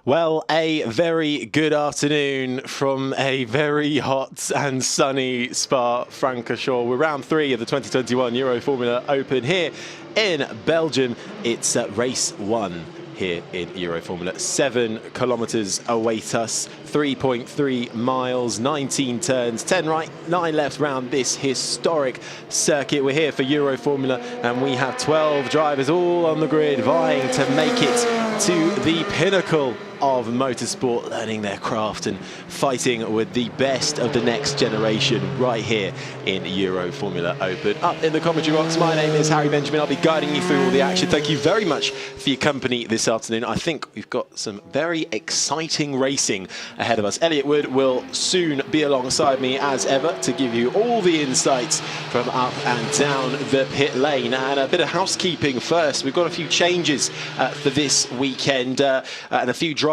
Well, a very good afternoon from a very hot and sunny Spa-Francorchamps. We're round 3 of the 2021 Euroformula Open here in Belgium. It's race 1 here in Euroformula. 7 kilometres await us, 3.3 miles, 19 turns, 10 right, 9 left round this historic circuit. We're here for Euroformula and we have 12 drivers all on the grid vying to make it to the pinnacle of motorsport, learning their craft and fighting with the best of the next generation right here in Euroformula Open. Up in the commentary box, my name is Harry Benjamin. I'll be guiding you through all the action. Thank you very much for your company this afternoon. I think we've got some very exciting racing ahead of us. Elliot Wood will soon be alongside me as ever to give you all the insights from up and down the pit lane. And a bit of housekeeping first. We've got a few changes for this weekend and a few drivers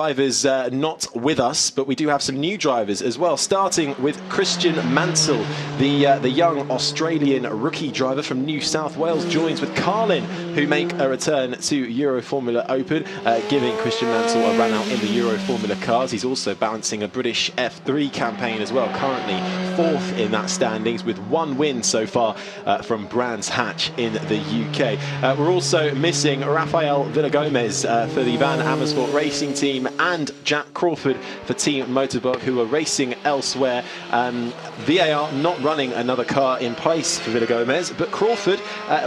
not with us, but we do have some new drivers as well, starting with Christian Mansell, the young Australian rookie driver from New South Wales, joins with Carlin, who make a return to Euroformula Open, giving Christian Mansell a run out in the Euroformula cars. He's also balancing a British F3 campaign as well, currently 4th in that standings with 1 win so far from Brands Hatch in the UK. We're also missing Rafael Villagomez for the Van Amersfoort Racing Team and Jack Crawford for Team Motorbok, who are racing elsewhere. VAR not running another car in place for Villagomez, but Crawford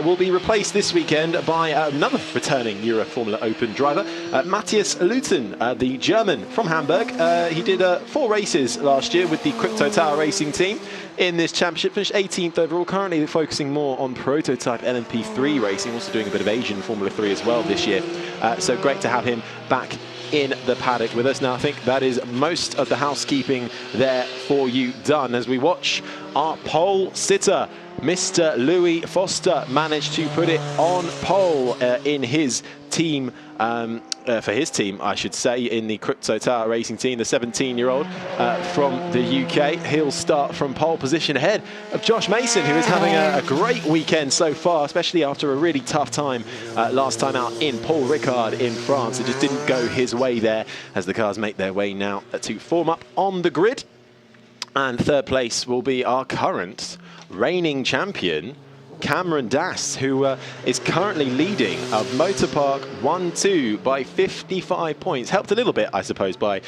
will be replaced this weekend by another returning Euroformula Open driver, Matthias Newton, the German from Hamburg. He did 4 races last year with the Crypto Tower Racing Team in this championship, finished 18th overall, currently focusing more on prototype LMP3 racing, also doing a bit of Asian Formula 3 as well this year. So great to have him back in the paddock with us. Now I think that is most of the housekeeping there for you done as we watch our pole sitter, Mr. Louis Foster, managed to put it on pole in his team, for his team, I should say, in the Crypto Tower Racing Team, the 17-year-old from the UK. He'll start from pole position ahead of Josh Mason, who is having a great weekend so far, especially after a really tough time last time out in Paul Ricard in France. It just didn't go his way there as the cars make their way now to form up on the grid. And third place will be our current reigning champion, Cameron Dass, who is currently leading of Motorpark 1-2 by 55 points. Helped a little bit, I suppose, by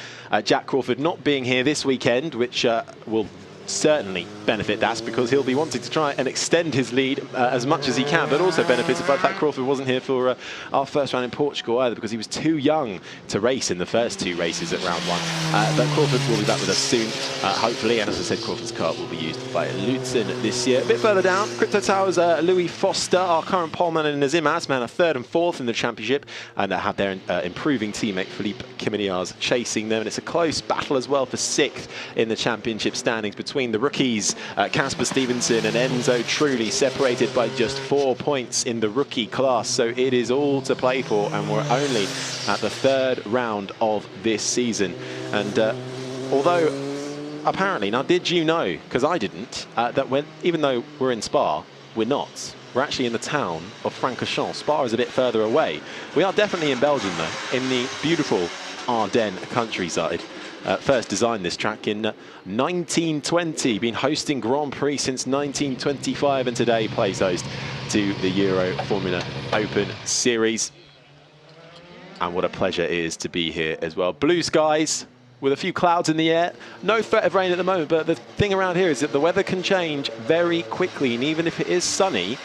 Jack Crawford not being here this weekend, which will certainly benefit Dass because he'll be wanting to try and extend his lead as much as he can, but also benefits by the fact Crawford wasn't here for our first round in Portugal either, because he was too young to race in the first 2 races at round 1. But Crawford will be back with us soon, hopefully, and as I said, Crawford's car will be used by Luton this year. A bit further down, Crypto Towers, Louis Foster, our current poleman, and Nazim Asman are 3rd and 4th in the championship, and have their improving teammate Philippe Kiminiars chasing them, and it's a close battle as well for 6th in the championship standings between the rookies, Casper Stevenson and Enzo Trulli, separated by just 4 points in the rookie class. So it is all to play for, and we're only at the 3rd round of this season. And although apparently, now did you know, because I didn't, that even though we're in Spa, we're not. We're actually in the town of Francorchamps. Spa is a bit further away. We are definitely in Belgium though, in the beautiful Ardennes countryside. First designed this track in 1920, been hosting Grand Prix since 1925, and today plays host to the Euroformula Open Series. And what a pleasure it is to be here as well. Blue skies with a few clouds in the air. No threat of rain at the moment, but the thing around here is that the weather can change very quickly, and even if it is sunny,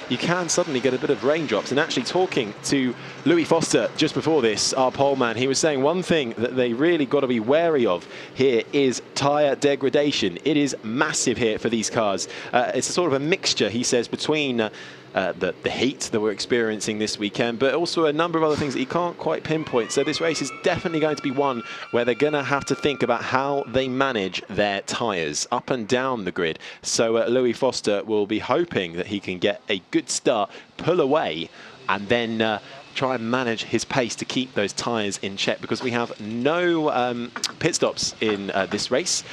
you can suddenly get a bit of raindrops. And actually talking to Louis Foster just before this, our poleman, he was saying one thing that they really got to be wary of here is tyre degradation. It is massive here for these cars. It's a sort of a mixture, he says, between the heat that we're experiencing this weekend, but also a number of other things that you can't quite pinpoint. So this race is definitely going to be one where they're going to have to think about how they manage their tyres up and down the grid. So Louis Foster will be hoping that he can get a good start, pull away, and then try and manage his pace to keep those tyres in check, because we have no pit stops in this race.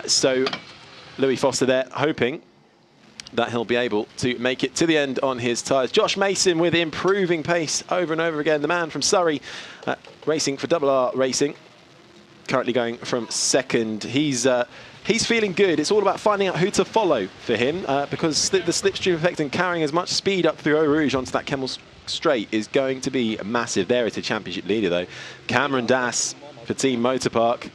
So Louis Foster there hoping that he'll be able to make it to the end on his tyres. Josh Mason with improving pace over and over again. The man from Surrey, racing for RR Racing. currently going from second. He's feeling good. It's all about finding out who to follow for him because the slipstream effect and carrying as much speed up through Eau Rouge onto that Kemmel straight is going to be massive. There is the championship leader, though. Cameron Dass for Team Motorpark.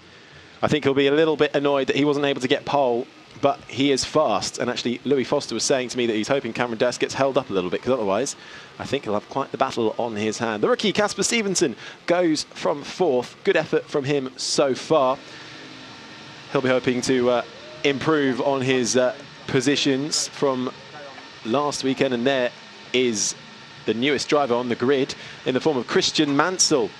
I think he'll be a little bit annoyed that he wasn't able to get pole, but he is fast. And actually, Louis Foster was saying to me that he's hoping Cameron Dass gets held up a little bit, because otherwise, I think he'll have quite the battle on his hand. The rookie, Casper Stevenson, goes from fourth. Good effort from him so far. He'll be hoping to improve on his positions from last weekend. And there is the newest driver on the grid in the form of Christian Mansell.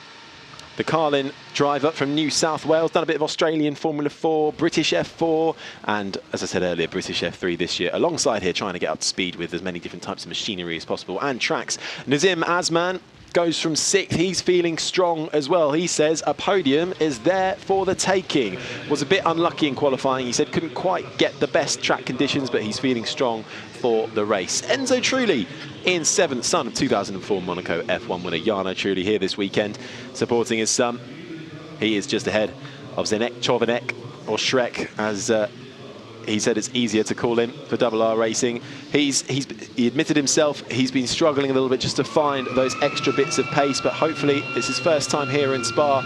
The Carlin driver from New South Wales, done a bit of Australian Formula 4, British F4, and as I said earlier, British F3 this year. Alongside here, trying to get up to speed with as many different types of machinery as possible and tracks. Nazim Azman goes from sixth. He's feeling strong as well. He says a podium is there for the taking. Was a bit unlucky in qualifying. He said couldn't quite get the best track conditions, but he's feeling strong for the race. Enzo Trulli in seventh, son of 2004 Monaco F1 winner Jarno Trulli here this weekend, supporting his son. He is just ahead of Zdeněk Chovanec, or Shrek, as he said it's easier to call him for RR Racing. He admitted himself he's been struggling a little bit just to find those extra bits of pace, but hopefully it's his first time here in Spa.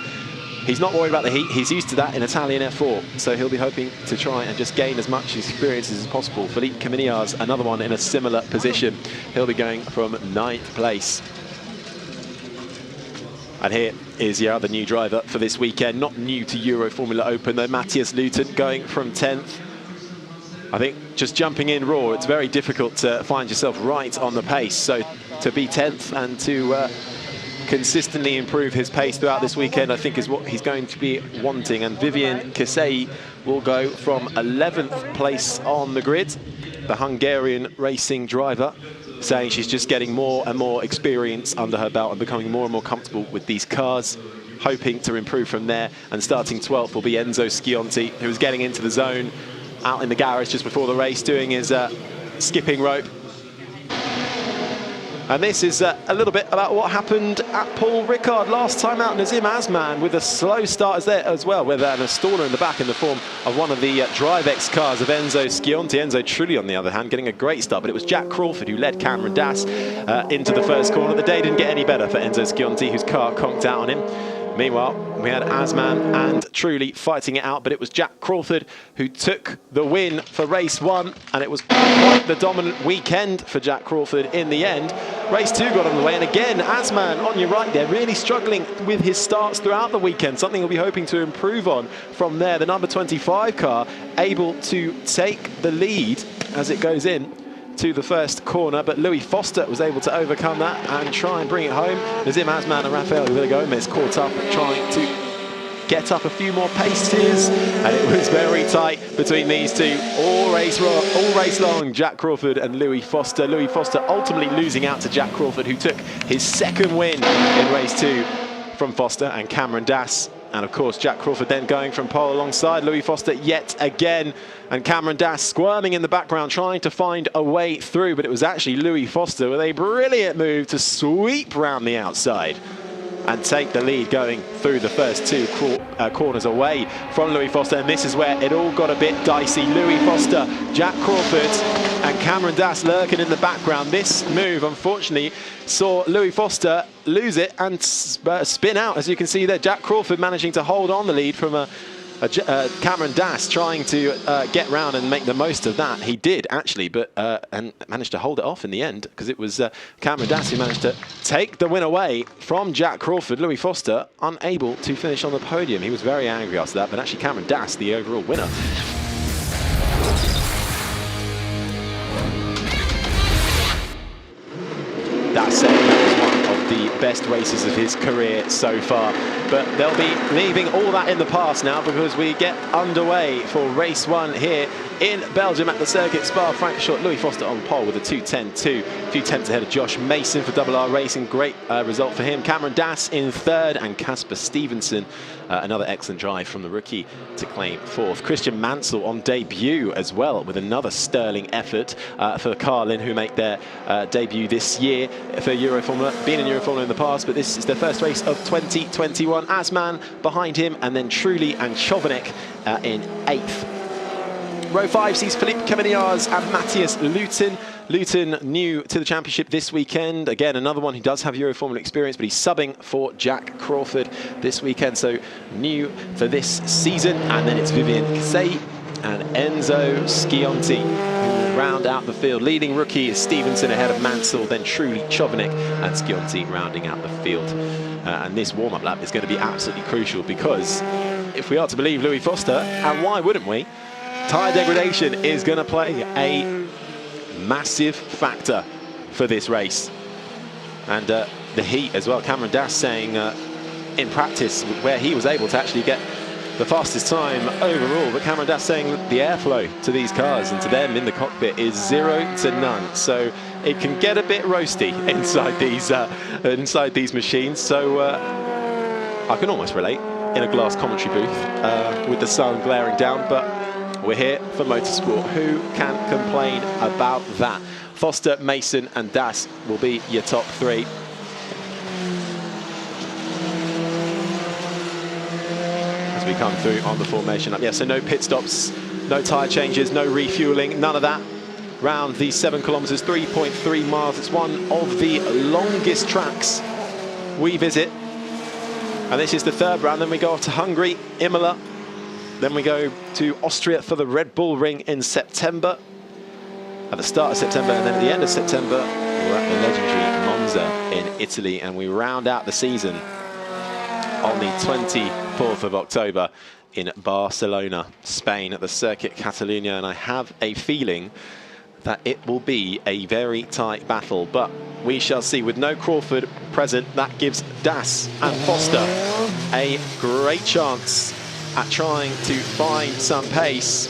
He's not worried about the heat. He's used to that in Italian F4, so he'll be hoping to try and just gain as much experience as possible. Philippe Caminillard, another one in a similar position. He'll be going from ninth place. And here is your other new driver for this weekend, not new to Euroformula Open though, Matthias Newton going from 10th. I think just jumping in raw, it's very difficult to find yourself right on the pace. So to be 10th and to consistently improve his pace throughout this weekend, I think is what he's going to be wanting. And Vivian Kisei will go from 11th place on the grid. The Hungarian racing driver, saying she's just getting more and more experience under her belt and becoming more and more comfortable with these cars, hoping to improve from there. And starting 12th will be Enzo Schionti, who was getting into the zone out in the garage just before the race, doing his skipping rope. And this is a little bit about what happened at Paul Ricard last time out. Nazim Azman with a slow start there as well, with an installer in the back in the form of one of the DriveX cars of Enzo Schionti. Enzo Trulli, on the other hand, getting a great start, but it was Jack Crawford who led Cameron Dass into the first corner. The day didn't get any better for Enzo Schionti, whose car conked out on him. Meanwhile, we had Azman and Trulli fighting it out, but it was Jack Crawford who took the win for race one, and it was quite the dominant weekend for Jack Crawford in the end. Race two got underway, and again, Azman on your right there, really struggling with his starts throughout the weekend, something he'll be hoping to improve on from there. The number 25 car able to take the lead as it goes in to the first corner, but Louis Foster was able to overcome that and try and bring it home. Nazim Azman and Rafael Gomez caught up, trying to get up a few more paces, and it was very tight between these two all race long, Jack Crawford and Louis Foster. Louis Foster ultimately losing out to Jack Crawford, who took his second win in race two from Foster and Cameron Dass. And of course, Jack Crawford then going from pole alongside Louis Foster yet again. And Cameron Dass squirming in the background, trying to find a way through. But it was actually Louis Foster with a brilliant move to sweep round the outside and take the lead, going through the first two corners away from Louis Foster. And this is where it all got a bit dicey. Louis Foster, Jack Crawford and Cameron Dass lurking in the background. This move, unfortunately, saw Louis Foster lose it and spin out, as you can see there. Jack Crawford managing to hold on the lead from Cameron Dass, trying to get round and make the most of that. He did, actually, but and managed to hold it off in the end, because it was Cameron Dass who managed to take the win away from Jack Crawford. Louis Foster unable to finish on the podium. He was very angry after that, but actually Cameron Dass, the overall winner. That said, that was one of the best races of his career so far. But they'll be leaving all that in the past now, because we get underway for race one here in Belgium at the circuit. Spa-Francorchamps, Louis Foster on pole with a 2:10.2. A few tenths ahead of Josh Mason for Double R Racing. Great result for him. Cameron Dass in third, and Casper Stevenson, another excellent drive from the rookie, to claim fourth. Christian Mansell on debut as well with another sterling effort for Carlin, who make their debut this year for Euroformula. Been in Euroformula in the past, but this is their first race of 2021. Asman behind him, and then Trulli and Chovanec in 8th. Row 5 sees Philippe Caveniars and Matthias Newton. Luton new to the championship this weekend. Again, another one who does have Euroformula experience, but he's subbing for Jack Crawford this weekend, so new for this season. And then it's Vivian Casey and Enzo Schionti who round out the field. Leading rookie is Stevenson ahead of Mansell, then Trulli, Chovanec and Schionti rounding out the field. And this warm-up lap is going to be absolutely crucial, because if we are to believe Louis Foster, and why wouldn't we, tyre degradation is going to play a massive factor for this race. And the heat as well. Cameron Dass saying in practice where he was able to actually get the fastest time overall, but Cameron Dass saying the airflow to these cars and to them in the cockpit is 0 to none. So it can get a bit roasty inside these machines. So I can almost relate in a glass commentary booth with the sun glaring down, but we're here for motorsport. Who can complain about that? Foster, Mason and Dass will be your top three. As we come through on the formation up. Yeah, so no pit stops, no tyre changes, no refueling, none of that. Round the 7 kilometres, 3.3 miles. It's one of the longest tracks we visit. And this is the third round. Then we go off to Hungary, Imola. Then we go to Austria for the Red Bull Ring in September, at the start of September, and then at the end of September, we're at the legendary Monza in Italy, and we round out the season on the 24th of October in Barcelona, Spain, at the Circuit Catalunya. And I have a feeling that it will be a very tight battle, but we shall see. With no Crawford present, that gives Dass and Foster a great chance at trying to find some pace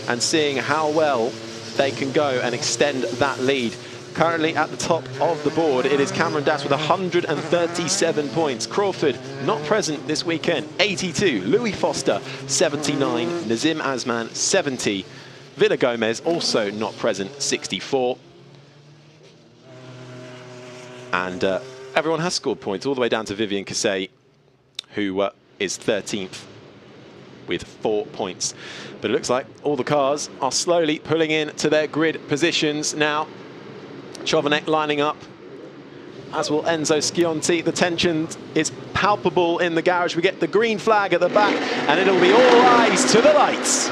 and seeing how well they can go and extend that lead. Currently at the top of the board, it is Cameron Dass with 137 points. Crawford not present this weekend, 82. Louis Foster, 79. Nazim Asman, 70. Villa Gomez also not present, 64. And everyone has scored points, all the way down to Vivian Casey, who is 13th. With 4 points. But it looks like all the cars are slowly pulling in to their grid positions now. Chovanec lining up, as will Enzo Schionti. The tension is palpable in the garage. We get the green flag at the back, and it'll be all eyes to the lights.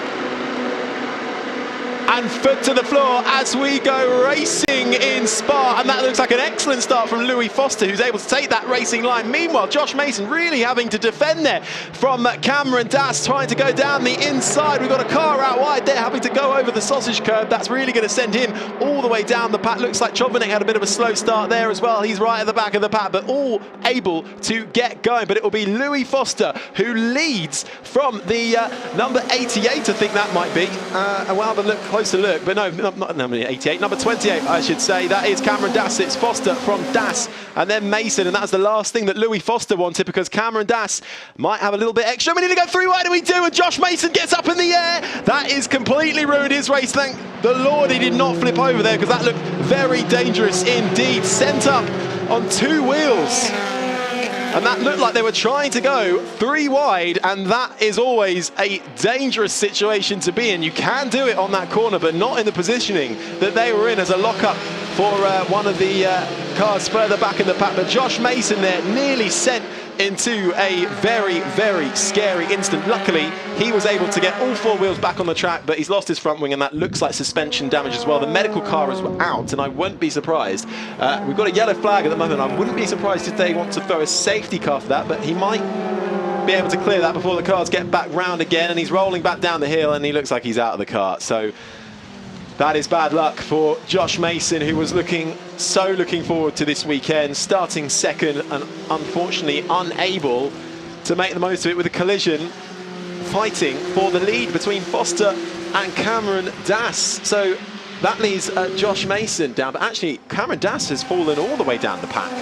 And foot to the floor as we go racing in Spa. And that looks like an excellent start from Louis Foster, who's able to take that racing line. Meanwhile, Josh Mason really having to defend there from Cameron Dass, trying to go down the inside. We've got a car out wide there, having to go over the sausage curb. That's really going to send him all the way down the pack. Looks like Chovanec had a bit of a slow start there as well. He's right at the back of the pack, but all able to get going. But it will be Louis Foster who leads from the number 88, I think that might be. We'll have a look, closer look, but no, not number 88, number 28, I should say. That is Cameron Dass. It's Foster from Dass, and then Mason, and that's the last thing that Louis Foster wanted, because Cameron Dass might have a little bit extra. We need to go through. What do we do? And Josh Mason gets up in the air. That is completely ruined his race. Thank the Lord he did not flip over there, because that looked very dangerous indeed. Sent up on 2 wheels. And that looked like they were trying to go 3 wide, and that is always a dangerous situation to be in. You can do it on that corner, but not in the positioning that they were in as a lock-up for one of the cars further back in the pack. But Josh Mason there nearly sent into a very, very scary instant. Luckily, he was able to get all 4 wheels back on the track, but he's lost his front wing, and that looks like suspension damage as well. The medical car is out, and I wouldn't be surprised. We've got a yellow flag at the moment. I wouldn't be surprised if they want to throw a safety car for that, but he might be able to clear that before the cars get back round again. And he's rolling back down the hill, and he looks like he's out of the car. So that is bad luck for Josh Mason, who was looking forward to this weekend, starting second and unfortunately unable to make the most of it with a collision, fighting for the lead between Foster and Cameron Dass. So that leaves Josh Mason down, but actually Cameron Dass has fallen all the way down the pack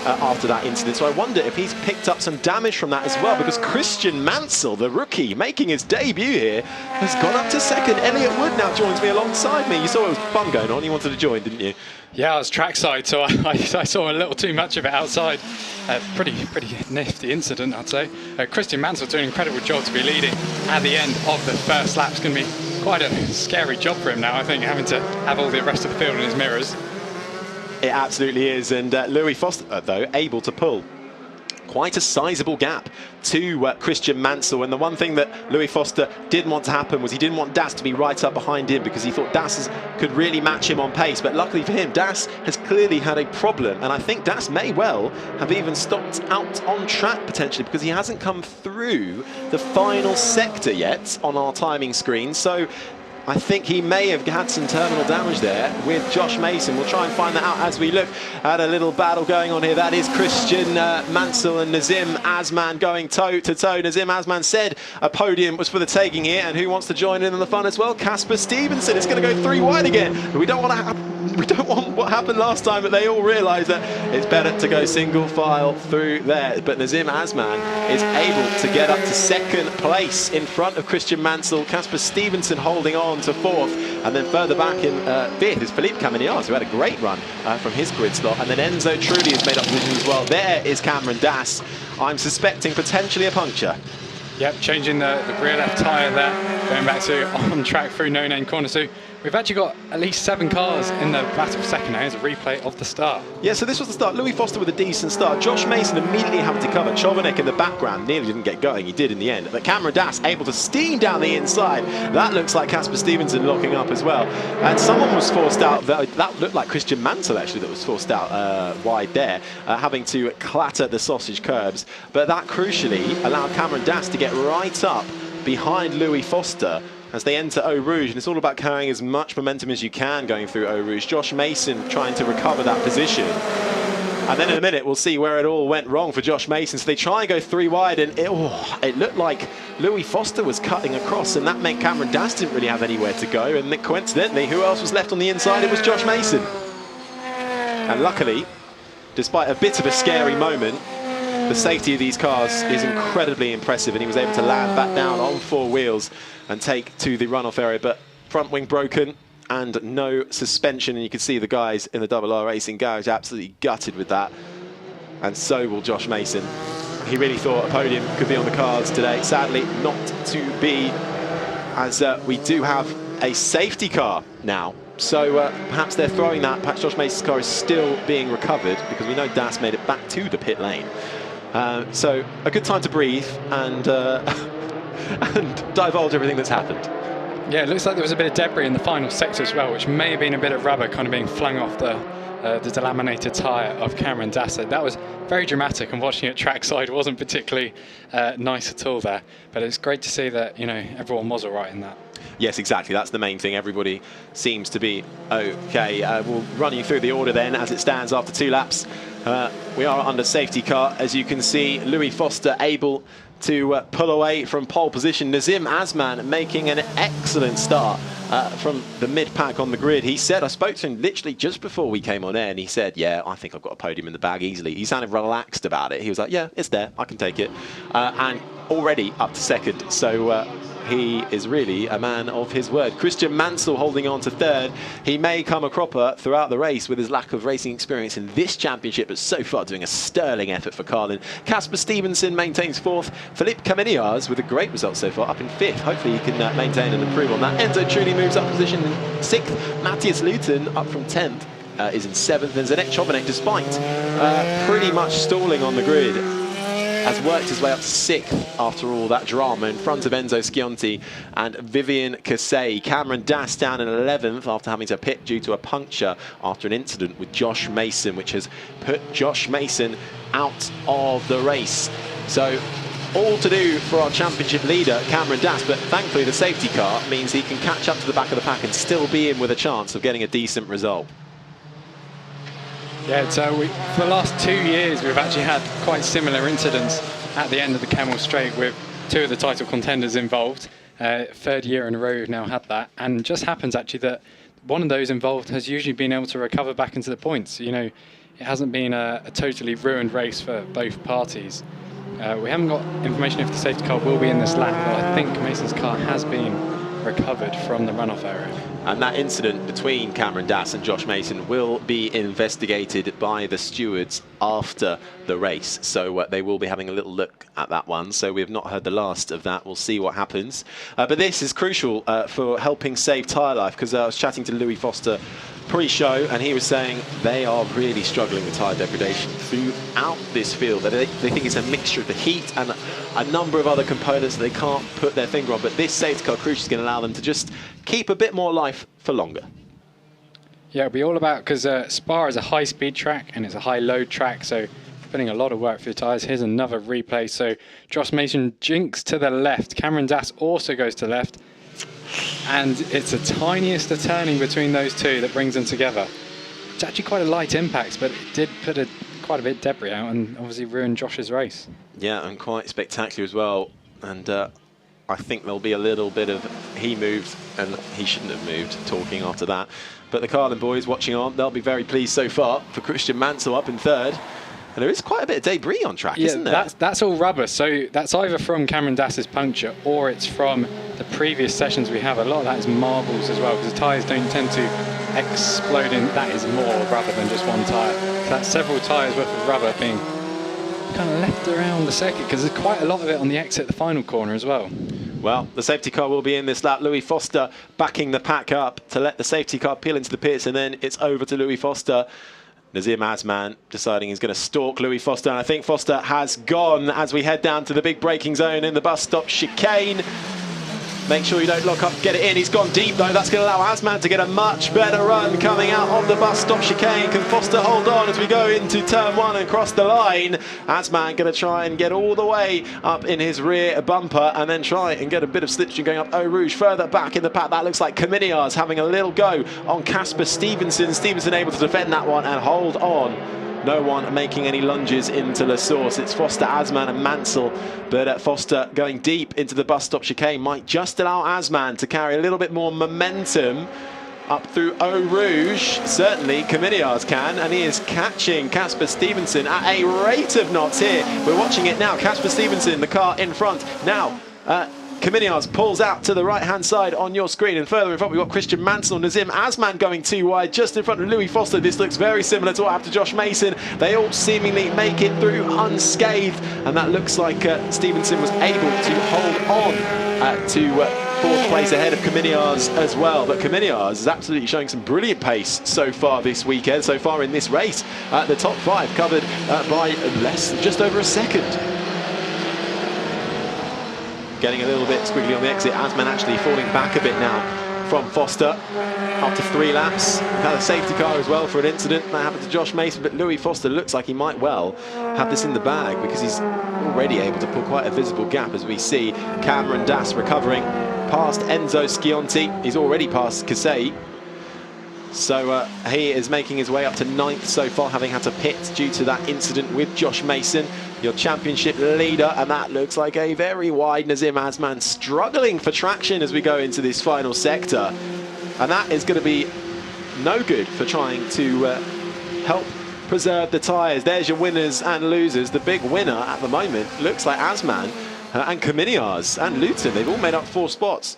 after that incident. So I wonder if he's picked up some damage from that as well, because Christian Mansell, the rookie, making his debut here, has gone up to second. Elliot Wood now joins me alongside me. You saw it was fun going on. You wanted to join, didn't you? Yeah, I was trackside, so I saw a little too much of it outside. Pretty nifty incident, I'd say. Christian Mansell doing an incredible job to be leading at the end of the first lap. It's going to be quite a scary job for him now, I think, having to have all the rest of the field in his mirrors. It absolutely is, and Louis Foster, though, able to pull quite a sizable gap to Christian Mansell. And the one thing that Louis Foster didn't want to happen was he didn't want Das to be right up behind him, because he thought Das could really match him on pace. But luckily for him, Das has clearly had a problem, and I think Das may well have even stopped out on track potentially, because he hasn't come through the final sector yet on our timing screen. So I think he may have had some terminal damage there with Josh Mason. We'll try and find that out as we look at a little battle going on here. That is Christian Mansell and Nazim Azman going toe to toe. Nazim Azman said a podium was for the taking here, and who wants to join in on the fun as well? Casper Stevenson. It's going to go 3 wide again. We don't want what happened last time, but they all realise that it's better to go single file through there. But Nazim Azman is able to get up to second place in front of Christian Mansell. Casper Stevenson holding on to 4th, and then further back in 5th is Philippe Camignaz, who had a great run from his grid slot, and then Enzo Trulli has made up position as well. There is Cameron Dass. I'm suspecting potentially a puncture. Yep, changing the rear left tyre there, going back to on track through no name corner. So we've actually got at least 7 cars in the battle for second now. Here's a replay of the start. Yeah, so this was the start. Louis Foster with a decent start. Josh Mason immediately having to cover. Chovanec in the background nearly didn't get going. He did in the end. But Cameron Dass able to steam down the inside. That looks like Casper Stevenson locking up as well. And someone was forced out. That looked like Christian Mansell, actually, that was forced out wide there, having to clatter the sausage curbs. But that crucially allowed Cameron Dass to get right up behind Louis Foster as they enter Eau Rouge, and it's all about carrying as much momentum as you can going through Eau Rouge. Josh Mason trying to recover that position. And then in a minute, we'll see where it all went wrong for Josh Mason. So they try and go 3 wide, and it looked like Louis Foster was cutting across, and that meant Cameron Dass didn't really have anywhere to go. And then coincidentally, who else was left on the inside? It was Josh Mason. And luckily, despite a bit of a scary moment, the safety of these cars is incredibly impressive, and he was able to land back down on 4 wheels and take to the runoff area. But front wing broken and no suspension, and you can see the guys in the RR Racing garage absolutely gutted with that, and so will Josh Mason. He really thought a podium could be on the cards today. Sadly not to be, as we do have a safety car now. So perhaps they're throwing that. Perhaps Josh Mason's car is still being recovered, because we know Das made it back to the pit lane. So a good time to breathe and and divulge everything that's happened. Yeah, it looks like there was a bit of debris in the final sector as well, which may have been a bit of rubber kind of being flung off the delaminated tyre of Cameron Dass. That was very dramatic, and watching it trackside wasn't particularly nice at all there. But it's great to see that, you know, everyone was all right in that. Yes, exactly. That's the main thing. Everybody seems to be okay. We'll run you through the order then as it stands after 2 laps. We are under safety car. As you can see, Louis Foster able to pull away from pole position. Nazim Azman making an excellent start from the mid-pack on the grid. He said, I spoke to him literally just before we came on air, and he said, yeah, I think I've got a podium in the bag easily. He sounded relaxed about it. He was like, yeah, it's there, I can take it. And already up to second. So he is really a man of his word. Christian Mansell holding on to 3rd. He may come a cropper throughout the race with his lack of racing experience in this championship, but so far doing a sterling effort for Carlin. Casper Stevenson maintains 4th. Philippe Camignaz with a great result so far, up in 5th. Hopefully he can maintain and improve on that. Enzo Trulli moves up position in 6th. Matthias Newton up from 10th is in 7th. And Zdeněk Chovanec, despite pretty much stalling on the grid, has worked his way up to 6th after all that drama in front of Enzo Scionti and Vivian Cassay. Cameron Dass down in 11th after having to pit due to a puncture after an incident with Josh Mason, which has put Josh Mason out of the race. So all to do for our championship leader, Cameron Dass, but thankfully the safety car means he can catch up to the back of the pack and still be in with a chance of getting a decent result. Yeah, so for the last 2 years, we've actually had quite similar incidents at the end of the Kemmel Straight with 2 of the title contenders involved. Third year in a row we've now had that, and just happens actually that one of those involved has usually been able to recover back into the points. You know, it hasn't been a totally ruined race for both parties. We haven't got information if the safety car will be in this lap, but I think Mason's car has been recovered from the runoff area. And that incident between Cameron Dass and Josh Mason will be investigated by the stewards after the race. So they will be having a little look at that one. So we have not heard the last of that. We'll see what happens. But this is crucial for helping save tyre life, because I was chatting to Louis Foster pre-show, and he was saying they are really struggling with tyre degradation throughout this field. They think it's a mixture of the heat and a number of other components that they can't put their finger on. But this safety car crucial is going to allow them to just keep a bit more life for longer. Yeah, it'll be all about, because Spa is a high-speed track and it's a high-load track, so putting a lot of work for your tyres. Here's another replay. So Josh Mason jinks to the left. Cameron Dass also goes to the left. And it's the tiniest of turning between those two that brings them together. It's actually quite a light impact, but it did put quite a bit of debris out and obviously ruined Josh's race. Yeah, and quite spectacular as well. And I think there'll be a little bit of he moved and he shouldn't have moved talking after that. But the Carlin boys watching on, they'll be very pleased so far for Christian Mansell up in third. And there is quite a bit of debris on track, isn't there? That's all rubber. So that's either from Cameron Dass's puncture or it's from the previous sessions we have. A lot of that is marbles as well, because the tyres don't tend to explode in. That is more rubber than just one tyre. So that's several tyres worth of rubber being kind of left around the circuit, because there's quite a lot of it on the exit, the final corner as well. Well, the safety car will be in this lap. Louis Foster backing the pack up to let the safety car peel into the pits, and then it's over to Louis Foster. Nazim Azman deciding he's going to stalk Louis Foster, and I think Foster has gone as we head down to the big braking zone in the bus stop chicane. Make sure you don't lock up, get it in. He's gone deep though. That's going to allow Azman to get a much better run coming out of the bus stop chicane. Can Foster hold on as we go into turn one and cross the line? Azman going to try and get all the way up in his rear bumper and then try and get a bit of slipstream going up Eau Rouge. Further back in the pack, that looks like Caminiar's having a little go on Casper Stevenson. Stevenson able to defend that one and hold on. No one making any lunges into La Source. It's Foster, Azman and Mansell, but Foster going deep into the bus stop chicane might just allow Azman to carry a little bit more momentum up through Eau Rouge. Certainly Caminiar's can, and he is catching Casper Stevenson at a rate of knots here. We're watching it now. Casper Stevenson, the car in front. Now, Caminiar's pulls out to the right-hand side on your screen, and further in front we've got Christian Mansell, Nazim Azman going too wide just in front of Louis Foster. This looks very similar to what happened to Josh Mason. They all seemingly make it through unscathed, and that looks like Stevenson was able to hold on to fourth place ahead of Caminiar's as well. But Caminiar's is absolutely showing some brilliant pace so far this weekend, so far in this race. The top five covered by just over a second. Getting a little bit squiggly on the exit. Azman actually falling back a bit now from Foster after 3 laps. Had a safety car as well for an incident that happened to Josh Mason, but Louis Foster looks like he might well have this in the bag, because he's already able to pull quite a visible gap, as we see Cameron Dass recovering past Enzo Schianti. He's already past Kasei. So he is making his way up to 9th so far, having had to pit due to that incident with Josh Mason, your championship leader, and that looks like a very wide Nazim Azman struggling for traction as we go into this final sector. And that is going to be no good for trying to help preserve the tyres. There's your winners and losers. The big winner at the moment looks like Azman and Caminiar's and Luton. They've all made up 4 spots.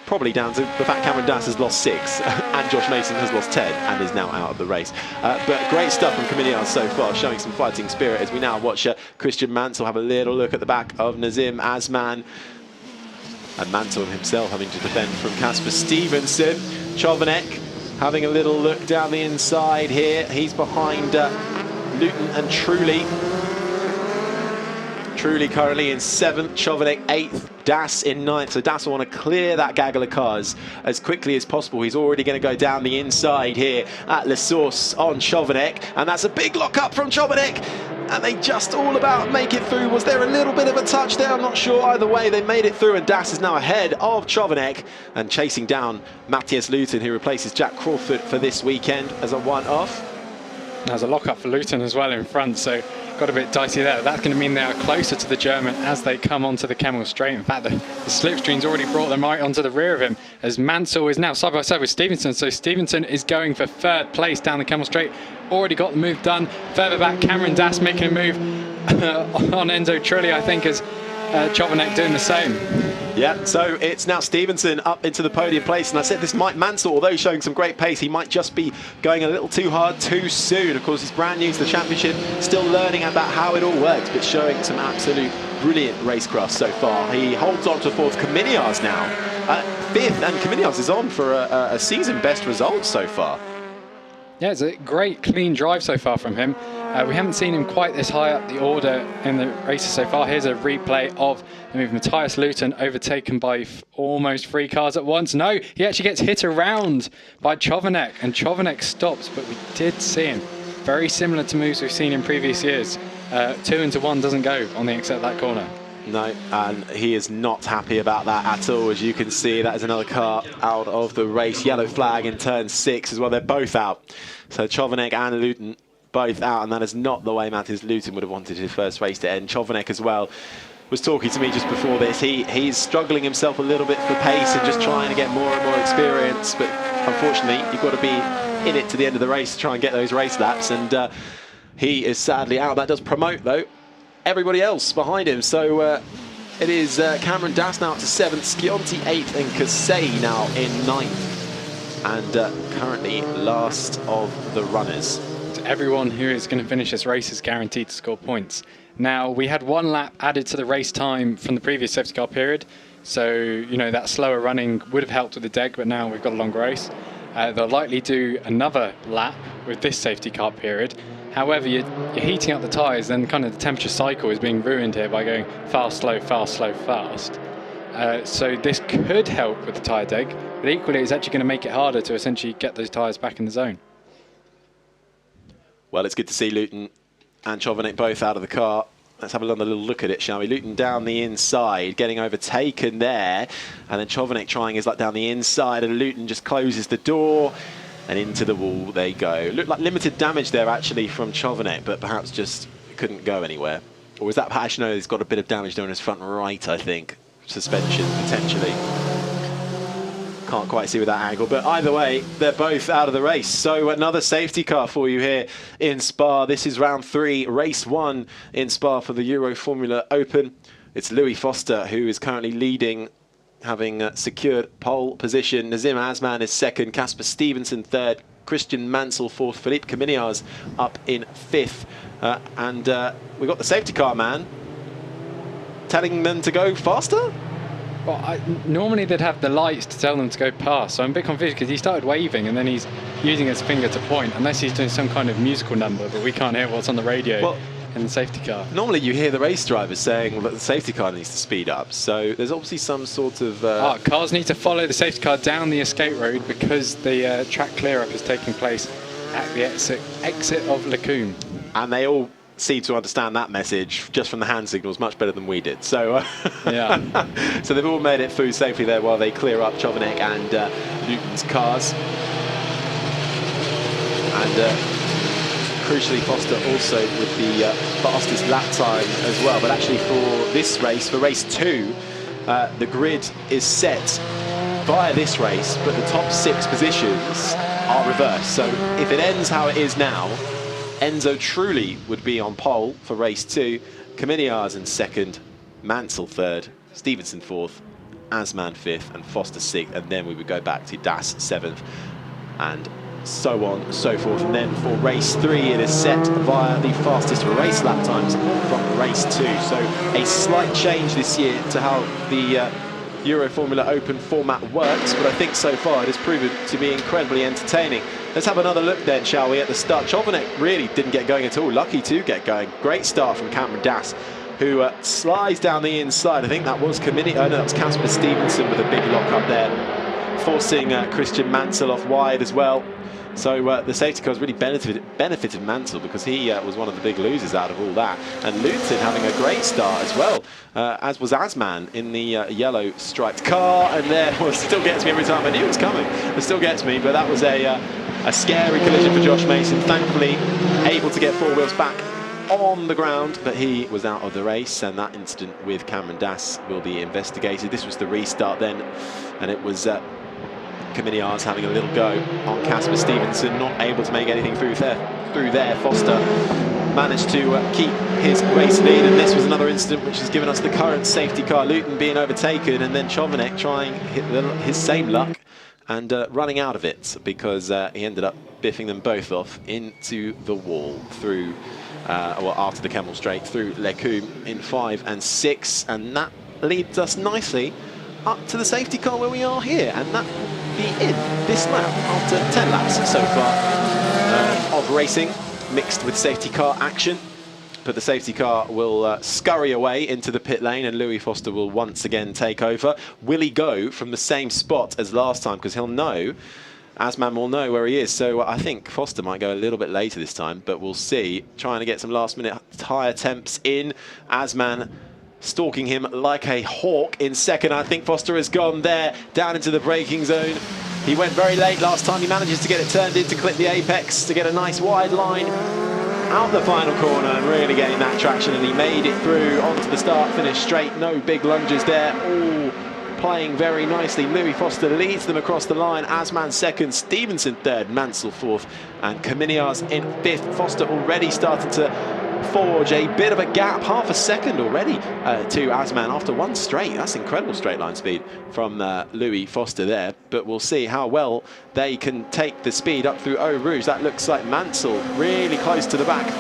Probably down to the fact Cameron Dass has lost 6 and Josh Mason has lost 10 and is now out of the race. But great stuff from Caminiar's so far, showing some fighting spirit as we now watch Christian Mansell have a little look at the back of Nazim Azman. And Mansell himself having to defend from Casper Stevenson. Chovanec having a little look down the inside here. He's behind Newton and Truly. Truly currently in 7th, Chovanec 8th, Dass in 9th. So Dass will want to clear that gaggle of cars as quickly as possible. He's already going to go down the inside here at La Source on Chovanec. And that's a big lock up from Chovanec. And they just all about make it through. Was there a little bit of a touch there? I'm not sure. Either way, they made it through, and Dass is now ahead of Chovanec and chasing down Matthias Newton, who replaces Jack Crawford for this weekend as a one-off. There's a lock-up for Newton as well in front, so got a bit dicey there. That's going to mean they are closer to the German as they come onto the Kemmel straight. In fact, the slipstream's already brought them right onto the rear of him, as Mansell is now side by side with Stevenson. So Stevenson is going for third place down the Kemmel straight. Already got the move done. Further back, Cameron Dass making a move on Enzo Trulli, I think, as Chovanec doing the same. Yeah, so it's now Stevenson up into the podium place, and I said this might Mansell, although showing some great pace, he might just be going a little too hard too soon. Of course, he's brand new to the championship, still learning about how it all works, but showing some absolute brilliant racecraft so far. He holds on to fourth. Caminiar's now fifth, and Caminiar's is on for a season best result so far. Yeah, it's a great clean drive so far from him. We haven't seen him quite this high up the order in the races so far. Here's a replay of the move. Matthias Newton overtaken by almost 3 cars at once. No, he actually gets hit around by Chovanec, and Chovanec stops, but we did see him. Very similar to moves we've seen in previous years. 2 into 1 doesn't go on the exit of that corner. No, and he is not happy about that at all. As you can see, that is another car out of the race. Yellow flag in turn 6 as well. They're both out. So Chovanec and Newton both out, and that is not the way Matthias Newton would have wanted his first race to end. Chovanec as well was talking to me just before this. He's struggling himself a little bit for pace and just trying to get more and more experience, but unfortunately you've got to be in it to the end of the race to try and get those race laps, and he is sadly out. That does promote, though, everybody else behind him. So it is Cameron Dass now up to 7th, Scionti 8th, and Casey now in 9th, and currently last of the runners. Everyone who is going to finish this race is guaranteed to score points. Now, we had 1 lap added to the race time from the previous safety car period, so you know that slower running would have helped with the deg, but now we've got a longer race. They'll likely do another lap with this safety car period. However, you're heating up the tyres, then kind of the temperature cycle is being ruined here by going fast, slow, fast, slow, fast. So this could help with the tyre deg, but equally it's actually going to make it harder to essentially get those tyres back in the zone. Well, it's good to see Newton and Chovanec both out of the car. Let's have another little look at it, shall we? Newton down the inside, getting overtaken there. And then Chovanec trying his luck down the inside, and Newton just closes the door. And into the wall they go. Looked like limited damage there, actually, from Chovanec, but perhaps just couldn't go anywhere. Or was that perhaps, no, he's got a bit of damage there on his front right, I think. Suspension, potentially. Can't quite see with that angle, but either way, they're both out of the race. So another safety car for you here in Spa. This is round 3, race 1 in Spa for the Euroformula Open. It's Louis Foster who is currently leading, having secured pole position. Nazim Asman is 2nd, Casper Stevenson 3rd, Christian Mansell 4th, Philippe Caminiar's up in 5th. And we've got the safety car man telling them to go faster? Well, normally they'd have the lights to tell them to go past, so I'm a bit confused because he started waving and then he's using his finger to point, unless he's doing some kind of musical number, but we can't hear what's on the radio in the safety car. Normally you hear the race drivers saying that the safety car needs to speed up, so there's obviously some sort of... cars need to follow the safety car down the escape road because the track clear-up is taking place at the exit of Lacombe. And they all seem to understand that message just from the hand signals much better than we did. So yeah. So they've all made it through safely there while they clear up Chovanec and Newton's cars. And crucially, Foster also with the fastest lap time as well. But actually for this race, for race 2, the grid is set via this race, but the top 6 positions are reversed. So if it ends how it is now, Enzo Trulli would be on pole for race 2, Caminiar's in 2nd, Mansell 3rd, Stevenson 4th, Asman 5th, and Foster 6th, and then we would go back to Dass 7th, and so on and so forth. And then for race 3, it is set via the fastest race lap times from race 2. So a slight change this year to how the Euroformula Open format works, but I think so far it has proven to be incredibly entertaining. Let's have another look then, shall we, at the start. Chovanec really didn't get going at all. Lucky to get going. Great start from Cameron Dass, who slides down the inside. I think that was that was Casper Stevenson with a big lock up there, forcing Christian Mansell off wide as well. So the safety cars really benefited Mansell because he was one of the big losers out of all that. And Newton having a great start as well, as was Asman in the yellow striped car. And there, well, still gets me every time. I knew it was coming. It still gets me, but that was a A scary collision for Josh Mason, thankfully able to get 4 wheels back on the ground, but he was out of the race, and that incident with Cameron Dass will be investigated. This was the restart then, and it was Caminiars having a little go on Casper Stevenson, not able to make anything through there. Foster managed to keep his race lead, and this was another incident which has given us the current safety car, Luton being overtaken, and then Chauvenet trying his same luck and running out of it, because he ended up biffing them both off into the wall through well, after the Kemmel Straight, through Lecombe in 5 and 6, and that leads us nicely up to the safety car where we are here, and that will be in this lap after 10 laps so far of racing, mixed with safety car action. But the safety car will scurry away into the pit lane, and Louis Foster will once again take over. Will he go from the same spot as last time? Because he'll know, Asman will know where he is. So I think Foster might go a little bit later this time, but we'll see. Trying to get some last-minute tyre temps in. Asman stalking him like a hawk in second. I think Foster has gone there, down into the braking zone. He went very late last time. He manages to get it turned in to clip the apex, to get a nice wide line out the final corner and really getting that traction, and he made it through onto the start finish straight. No big lunges there, all playing very nicely. Louis Foster leads them across the line. Asman second, Stevenson third, Mansell fourth, and Caminiars in fifth. Foster already started to forge a bit of a gap, half a second already to Asman after one straight. That's incredible straight line speed from Louis Foster there, but we'll see how well they can take the speed up through Eau Rouge. That looks like Mansell really close to the back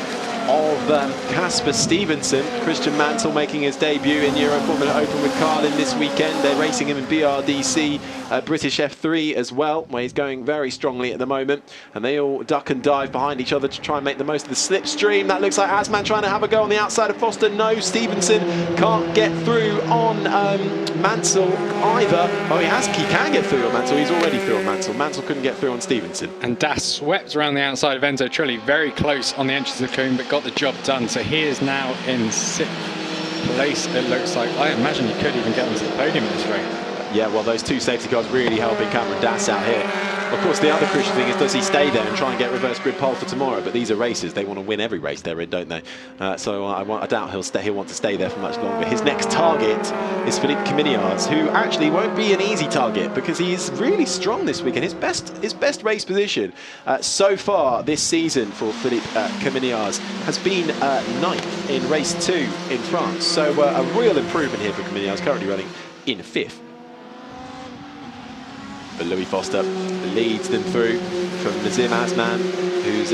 of Casper Stevenson. Christian Mansell making his debut in Euroformula Open with Carlin this weekend. They're racing him in BRDC, British F3 as well, where he's going very strongly at the moment. And they all duck and dive behind each other to try and make the most of the slipstream. That looks like Asman trying to have a go on the outside of Foster. No, Stevenson can't get through on Mansell either. Oh, he can get through on Mansell. He's already through on Mansell. Mansell couldn't get through on Stevenson. And Dass swept around the outside of Enzo Trulli, very close on the entrance of the Coombe, but got the job done. So he is now in 6th place, it looks like. I imagine he could even get onto the podium in this race. Yeah, well, those two safety cars really helping Cameron Dass out here. Of course, the other crucial thing is, does he stay there and try and get reverse grid pole for tomorrow? But these are races; they want to win every race they're in, don't they? So I doubt he'll want to stay there for much longer. His next target is Philippe Caminiars, who actually won't be an easy target because he's really strong this weekend. His best race position so far this season for Philippe Caminiars has been 9th in race 2 in France. So a real improvement here for Caminiars, currently running in 5th. But Louis Foster leads them through from Nazim Asman, who's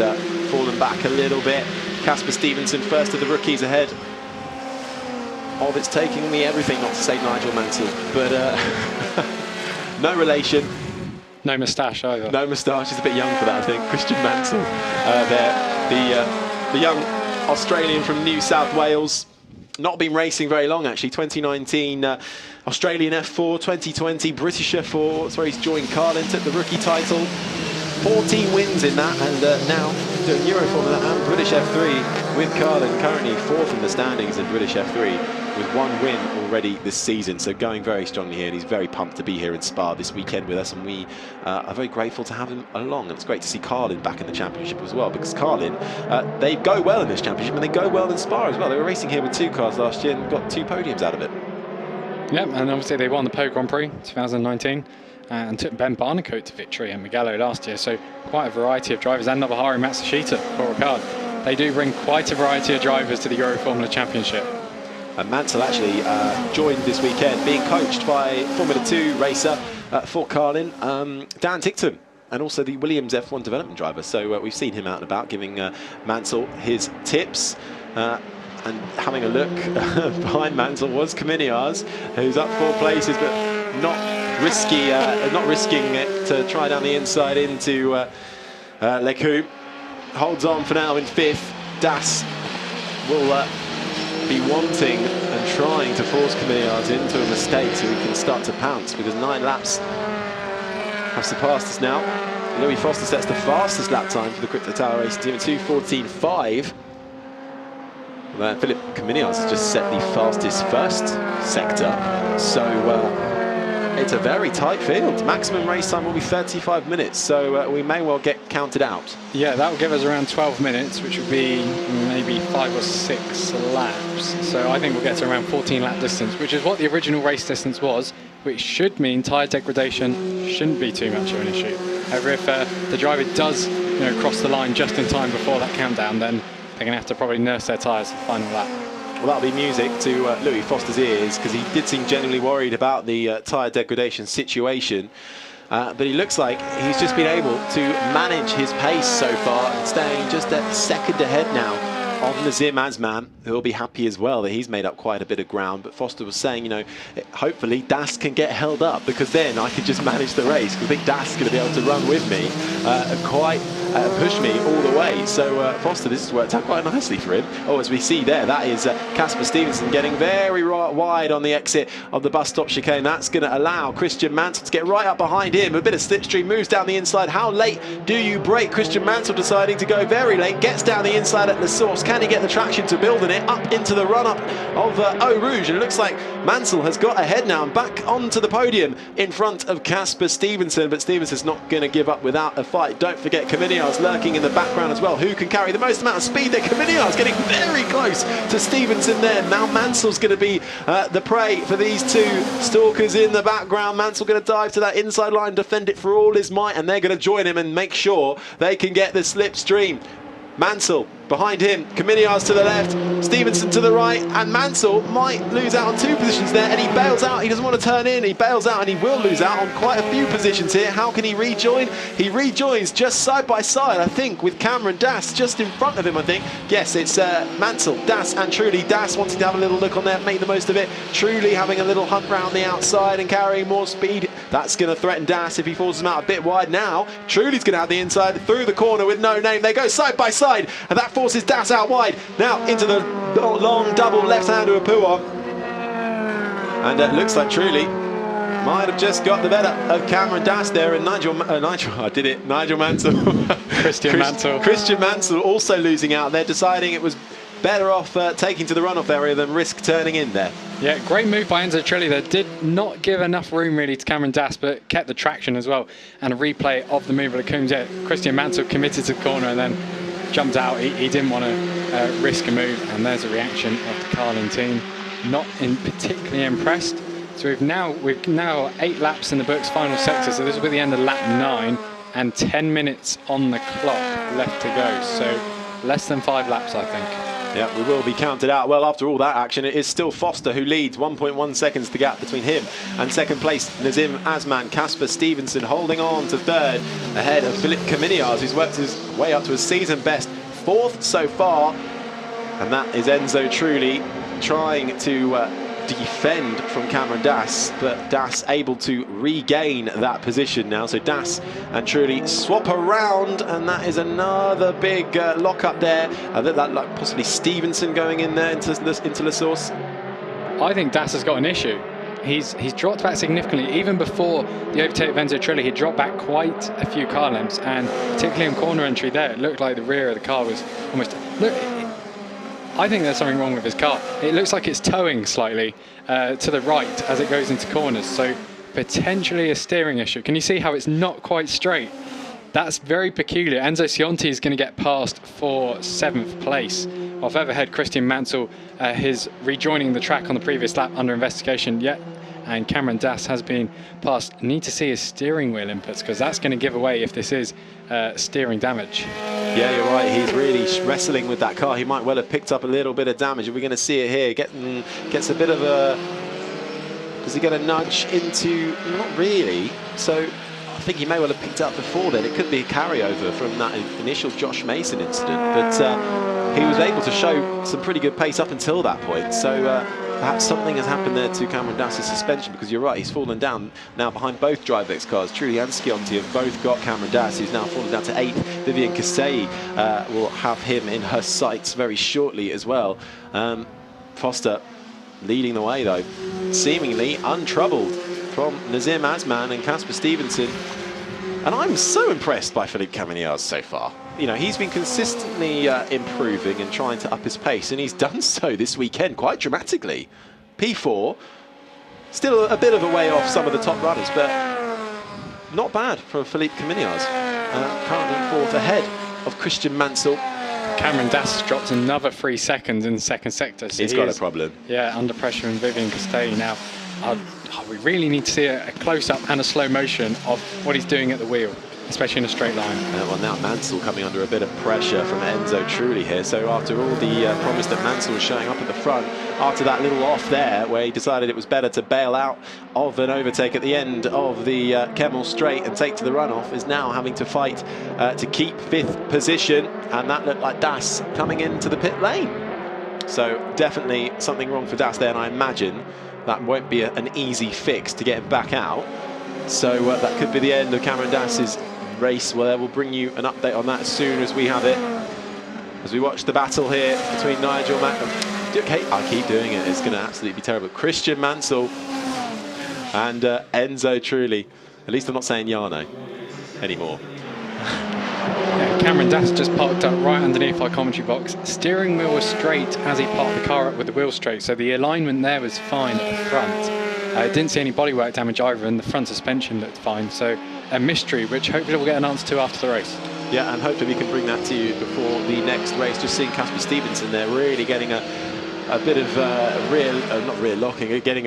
fallen back a little bit. Casper Stevenson, first of the rookies, ahead of It's Taking Me Everything, not to say Nigel Mansell, but no relation. No moustache either. No moustache, he's a bit young for that, I think. Christian Mansell there, the young Australian from New South Wales. Not been racing very long, actually. 2019 Australian F4, 2020 British F4. That's where he's joined Carlin, took the rookie title. 14 wins in that, and now doing Euroformula and British F3 with Carlin. Currently 4th in the standings in British F3 with 1 win already this season. So going very strongly here, and he's very pumped to be here in Spa this weekend with us, and we are very grateful to have him along. And it's great to see Carlin back in the championship as well, because Carlin, they go well in this championship and they go well in Spa as well. They were racing here with 2 cars last year and got 2 podiums out of it. Yeah, and obviously they won the Pau Grand Prix 2019 and took Ben Barnicoat to victory and Mugello last year. So quite a variety of drivers, and Nobuharu Matsushita for Ricard. They do bring quite a variety of drivers to the Euroformula Championship. And Mansell actually joined this weekend, being coached by Formula 2 racer for Carlin, Dan Tickton, and also the Williams F1 development driver. So we've seen him out and about giving Mansell his tips. And having a look behind Mansell was Caminiars, who's up 4 places, but not risking it to try down the inside into Lecombe. Holds on for now in 5th. Dass will be wanting and trying to force Caminiars into a mistake so he can start to pounce, because 9 laps have surpassed us now. Louis Foster sets the fastest lap time for the Crypto Tower Racing Team at 2:14.5. Philippe Caminiars has just set the fastest first sector, so It's a very tight field. Maximum race time will be 35 minutes, so we may well get counted out. Yeah, that will give us around 12 minutes, which would be maybe 5 or 6 laps. So I think we'll get to around 14 lap distance, which is what the original race distance was, which should mean tyre degradation shouldn't be too much of an issue. However, if the driver does cross the line just in time before that countdown, then they're going to have to probably nurse their tyres for the final lap. Well, that'll be music to Louis Foster's ears, because he did seem genuinely worried about the tyre degradation situation. But he looks like he's just been able to manage his pace so far and staying just a second ahead now of Nazim Azman, who will be happy as well that he's made up quite a bit of ground. But Foster was saying, hopefully Das can get held up, because then I could just manage the race, because I think Das is going to be able to run with me and push me all the way. So Foster, this has worked out quite nicely for him. Oh, as we see there, that is Casper Stevenson getting very wide on the exit of the bus stop chicane. That's going to allow Christian Mansell to get right up behind him. A bit of slipstream, moves down the inside. How late do you brake? Christian Mansell deciding to go very late, gets down the inside at La Source. Can he get the traction to build in it up into the run-up of Eau Rouge? And it looks like Mansell has got ahead now and back onto the podium in front of Casper Stevenson. But Stevenson's not going to give up without a fight. Don't forget Caminiar's lurking in the background as well. Who can carry the most amount of speed there? Caminiar's getting very close to Stevenson there. Now Mansell's going to be the prey for these two stalkers in the background. Mansell going to dive to that inside line, defend it for all his might, and they're going to join him and make sure they can get the slipstream. Mansell behind him, Caminiar's to the left, Stevenson to the right, and Mansell might lose out on 2 positions there, and he bails out. He doesn't want to turn in, he bails out, and he will lose out on quite a few positions here. How can he rejoin? He rejoins just side by side, I think, with Cameron Das just in front of him, I think. Yes, it's Mansell, Das, and Truly. Das wanting to have a little look on there, make the most of it. Truly having a little hunt round the outside and carrying more speed. That's going to threaten Das if he forces him out a bit wide now. Truly's going to have the inside through the corner with No Name. They go side by side, and that forces Das out wide. Now into the long double left-hander of Pouon. And it looks like Truly might have just got the better of Cameron Das there, and Nigel Mansell. Christian Mansell. Christian Mansell also losing out there, deciding it was better off taking to the runoff area than risk turning in there. Yeah, great move by Enzo Trilli there. Did not give enough room really to Cameron Das, but kept the traction as well. And a replay of the move of the Coombs. Yeah, Christian Mansell committed to the corner and then jumped out. He didn't want to risk a move, and there's a reaction of the Carlin team. Not particularly impressed. So we've now 8 laps in the books, final sector. So this will be the end of lap 9, and 10 minutes on the clock left to go. So less than 5 laps, I think. Yeah, we will be counted out. Well, after all that action, it is still Foster who leads. 1.1 seconds the gap between him and second place Nazim Azman. Casper Stevenson holding on to third ahead of Philippe Caminiars, who's worked his way up to a season best 4th so far. And that is Enzo Truly trying to defend from Cameron Das, but Das able to regain that position now. So Das and Truly swap around, and that is another big lock-up there. That like possibly Stevenson going in there into La Source. I think Das has got an issue. He's dropped back significantly. Even before the overtake of Enzo Trilli, he dropped back quite a few car lengths, and particularly in corner entry there, it looked like the rear of the car was almost... Look, I think there's something wrong with his car. It looks like it's towing slightly to the right as it goes into corners, so potentially a steering issue. Can you see how it's not quite straight? That's very peculiar. Enzo Cionti is going to get passed for 7th place off overhead. Christian Mansell is rejoining the track on the previous lap under investigation yet. And Cameron Das has been passed. Need to see his steering wheel inputs, because that's going to give away if this is steering damage. Yeah, you're right. He's really wrestling with that car. He might well have picked up a little bit of damage. We're going to see it here. Gets a bit of a... Does he get a nudge into... Not really. So I think he may well have picked it up before then. It could be a carryover from that initial Josh Mason incident. But he was able to show some pretty good pace up until that point. So perhaps something has happened there to Cameron Das' suspension, because you're right, he's fallen down now behind both Drivex cars. Truly and Scionti have both got Cameron Das, who's now fallen down to 8th. Vivian Kasei will have him in her sights very shortly as well. Foster leading the way though, seemingly untroubled from Nazim Azman and Casper Stevenson. And I'm so impressed by Philippe Caminiars so far. You know, he's been consistently improving and trying to up his pace, and he's done so this weekend quite dramatically. P4, Still a bit of a way off some of the top runners, but not bad for Philippe Caminiaz. Currently fourth ahead of Christian Mansell. Cameron Dass dropped another 3 seconds in the second sector. So he's got a problem. Yeah, under pressure, and Vivian Castelli now. We really need to see a close-up and a slow motion of what he's doing at the wheel, especially in a straight line. Well, now Mansell coming under a bit of pressure from Enzo Trulli here. So after all the promise that Mansell was showing up at the front, after that little off there where he decided it was better to bail out of an overtake at the end of the Kemmel Straight and take to the runoff, is now having to fight to keep 5th position. And that looked like Das coming into the pit lane. So definitely something wrong for Das there, and I imagine that won't be an easy fix to get him back out. So that could be the end of Cameron Dass's race. Well, we'll bring you an update on that as soon as we have it. As we watch the battle here between Nigel okay, I keep doing it. It's going to absolutely be terrible. Christian Mansell and Enzo Trulli. At least I'm not saying Jarno anymore. Yeah, Cameron Dass just parked up right underneath our commentary box. Steering wheel was straight as he parked the car up with the wheel straight, so the alignment there was fine at the front. I didn't see any bodywork damage either, and the front suspension looked fine. So a mystery, which hopefully we'll get an answer to after the race. Yeah, and hopefully we can bring that to you before the next race. Just seeing Casper Stevenson there really getting a bit of rear, not rear locking, getting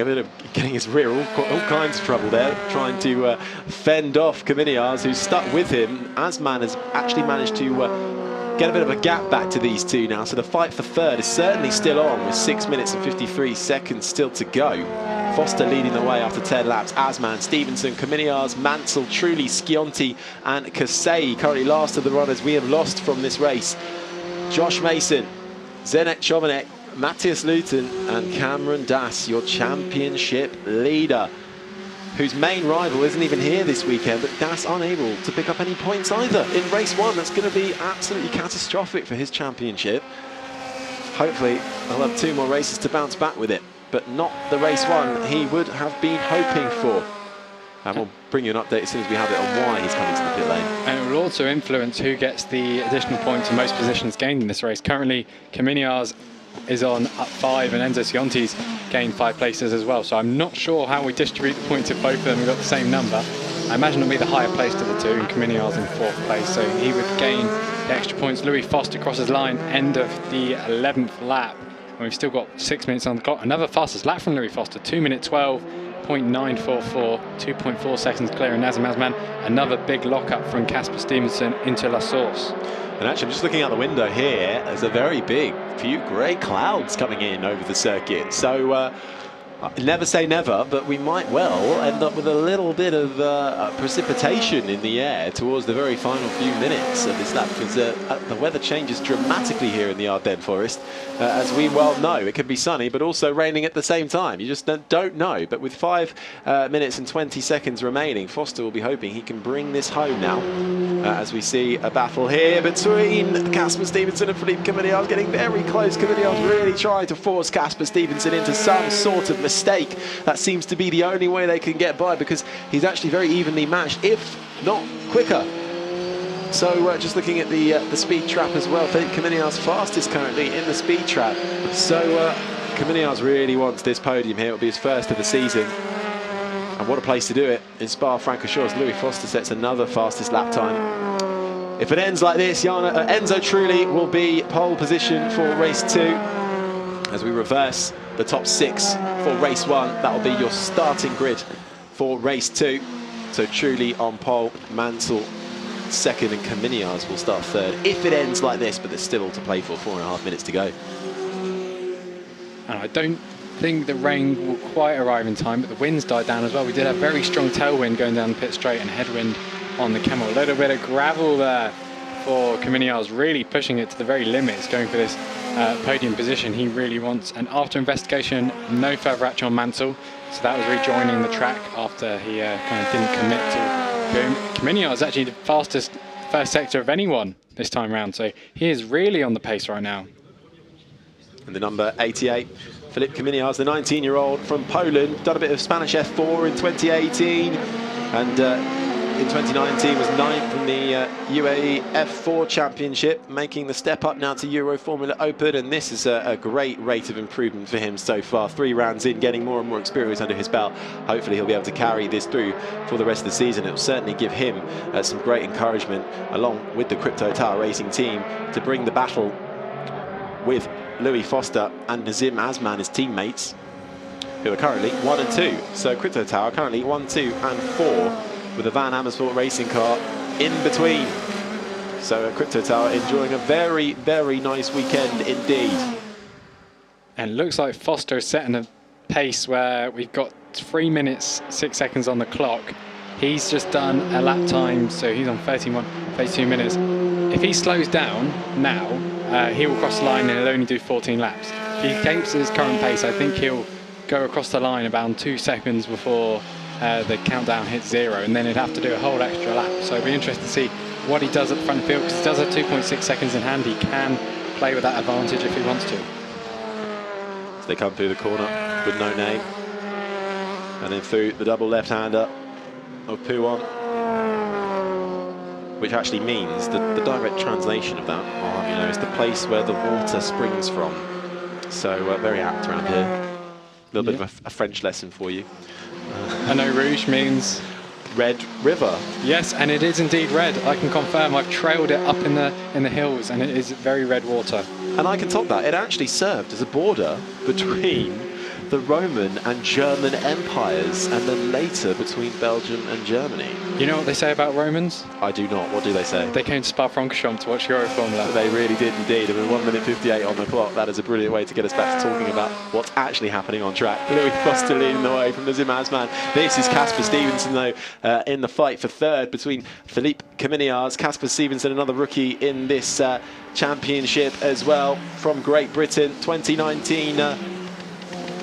his rear all kinds of trouble there, trying to fend off Caminiaz, who's stuck with him. Asman has actually managed to get a bit of a gap back to these two now, so the fight for third is certainly still on with 6 minutes and 53 seconds still to go. Foster leading the way after 10 laps. Asman, Stevenson, Caminiaz, Mansell, Trulli, Scionti and Kasei currently last of the runners we have lost from this race. Josh Mason, Zdenek Chovanec, Matthias Newton and Cameron Dass, your championship leader, whose main rival isn't even here this weekend, but Dass unable to pick up any points either in race 1. That's going to be absolutely catastrophic for his championship. Hopefully he'll have 2 more races to bounce back with it, but not the race 1 he would have been hoping for. And we'll bring you an update as soon as we have it on why he's coming to the pit lane. And it will also influence who gets the additional points and most positions gained in this race. Currently, Caminiaz is on up 5 and Enzo Scionti's gained 5 places as well. So I'm not sure how we distribute the points if both of them have got the same number. I imagine it'll be the higher place to the 2, and Caminiaz in 4th place, so he would gain the extra points. Louis Foster crosses line end of the 11th lap, and we've still got 6 minutes on the clock. Another fastest lap from Louis Foster, 2:12.944, 2.4 seconds clear in Nazem Asman. Another big lockup from Casper Stevenson into La Source. And actually, I'm just looking out the window here. There's a very big few grey clouds coming in over the circuit. So never say never, but we might well end up with a little bit of precipitation in the air towards the very final few minutes of this lap, because the weather changes dramatically here in the Ardennes Forest. As we well know, it can be sunny, but also raining at the same time. You just don't know. But with 5 minutes and 20 seconds remaining, Foster will be hoping he can bring this home now. As we see a battle here between Casper Stevenson and Philippe Caminiaz, getting very close. Caminiaz really trying to force Casper Stevenson into some sort of mistake. That seems to be the only way they can get by, because he's actually very evenly matched, if not quicker. So just looking at the speed trap as well, Philippe Caminiaz fastest currently in the speed trap. So Caminiaz really wants this podium here. It'll be his first of the season. And what a place to do it in Spa-Francorchamps. Louis Foster sets another fastest lap time. If it ends like this, Enzo Trulli will be pole position for race 2. As we reverse the top 6 for race 1, that will be your starting grid for race 2. So Trulli on pole, Mansell second, and Caminiaz will start third if it ends like this, but there's still to play for, 4.5 minutes to go. And I don't think the rain will quite arrive in time, but the wind's died down as well. We did have very strong tailwind going down the pit straight and headwind on the Kemmel. A little bit of gravel there for Caminiaz, really pushing it to the very limits, going for this podium position he really wants. And after investigation, no further action on Mansell, so that was rejoining the track after he kind of didn't commit to going. Caminiaz is actually the fastest first sector of anyone this time round, so he is really on the pace right now. And the number 88, Philippe Caminiaz, the 19-year-old from Poland, done a bit of Spanish F4 in 2018, and in 2019 was 9th in the UAE F4 Championship, making the step up now to Euroformula Open, and this is a great rate of improvement for him so far. 3 rounds in, getting more and more experience under his belt. Hopefully he'll be able to carry this through for the rest of the season. It will certainly give him some great encouragement, along with the Crypto Tower Racing team, to bring the battle with Louis Foster and Nazim Azman, his teammates, who are currently 1 and 2. So Crypto Tower currently 1, 2 and 4, with a Van Amersfoort racing car in between. So Crypto Tower enjoying a very, very nice weekend indeed. And it looks like Foster is setting a pace where we've got 3 minutes 6 seconds on the clock. He's just done a lap time, so he's on 32 minutes. If he slows down now, he will cross the line and he'll only do 14 laps. If he keeps his current pace, I think he'll go across the line about 2 seconds before the countdown hits 0, and then he'd have to do a whole extra lap. So it'll be interesting to see what he does at the front field, because he does have 2.6 seconds in hand. He can play with that advantage if he wants to. As they come through the corner with No Name, and then through the double left-hander of Pouon, which actually means that the direct translation of that, is the place where the water springs from. So very apt around here. A little bit of a French lesson for you. And Eau Rouge means Red River. Yes, and it is indeed red. I can confirm. I've trailed it up in the hills, and it is very red water. And I can top that. It actually served as a border between the Roman and German empires, and then later between Belgium and Germany. You know what they say about Romans? I do not. What do they say? They came to Francorchamps to watch Euroformula. They really did indeed. And with 1 minute 58 on the clock, that is a brilliant way to get us back to talking about what's actually happening on track. Louis Foster leading the way from Nazim Azman. This is Casper Stevenson, though, in the fight for third between Philippe Caminiars. Casper Stevenson, another rookie in this championship as well, from Great Britain. 2019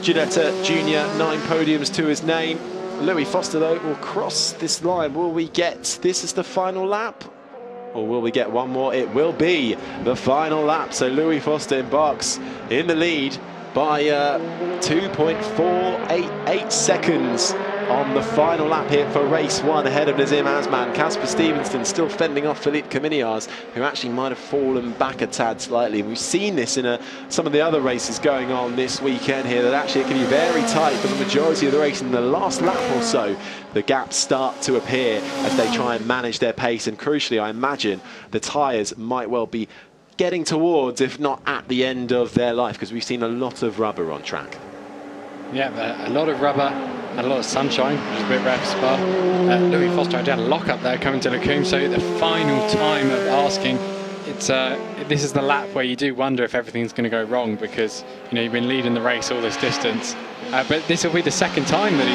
Ginetta Junior, 9 podiums to his name. Louis Foster, though, will cross this line. Will we get this as the final lap? Or will we get one more? It will be the final lap. So Louis Foster embarks in the lead by 2.488 seconds on the final lap here for race 1, ahead of Nazim Azman. Casper Stevenson still fending off Philippe Caminiars, who actually might have fallen back a tad slightly. We've seen this in some of the other races going on this weekend here, that actually it can be very tight for the majority of the race. In the last lap or so, the gaps start to appear as they try and manage their pace, and crucially, I imagine the tyres might well be getting towards, if not at the end of their life, because we've seen a lot of rubber on track. Yeah, a lot of rubber and a lot of sunshine, which is a bit rare for Spa. Louis Foster had a lock-up there coming to Lacombe, so the final time of asking, this is the lap where you do wonder if everything's going to go wrong, because you've been leading the race all this distance. But this will be the second time that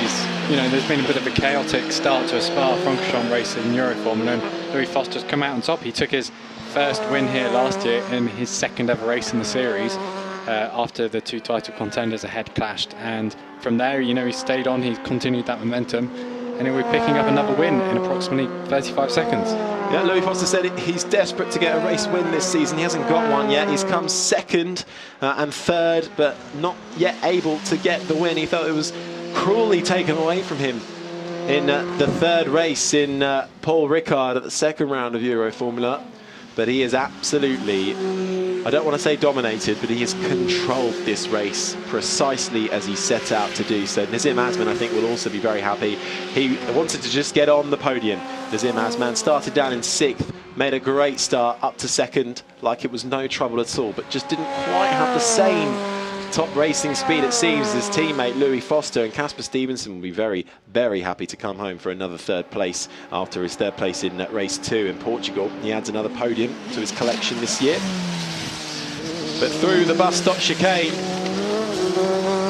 there's been a bit of a chaotic start to a Spa-Francorchamps race in Euroformula, and Louis Foster's come out on top. He took his first win here last year in his second ever race in the series, after the 2 title contenders ahead clashed, and from there he stayed on, he continued that momentum, and he'll be picking up another win in approximately 35 seconds. Yeah, Louis Foster said he's desperate to get a race win this season. He hasn't got one yet. He's come second and third, but not yet able to get the win. He felt it was cruelly taken away from him in the third race in Paul Ricard at the second round of Euroformula. But he is absolutely, I don't want to say dominated, but he has controlled this race precisely as he set out to do. So Nazim Azman, I think, will also be very happy. He wanted to just get on the podium. Nazim Azman started down in 6th, made a great start up to 2nd, like it was no trouble at all, but just didn't quite have the same top racing speed, it seems, as his teammate Louis Foster. And Casper Stevenson will be very, very happy to come home for another 3rd place after his 3rd place in race 2 in Portugal. He adds another podium to his collection this year. But through the bus stop chicane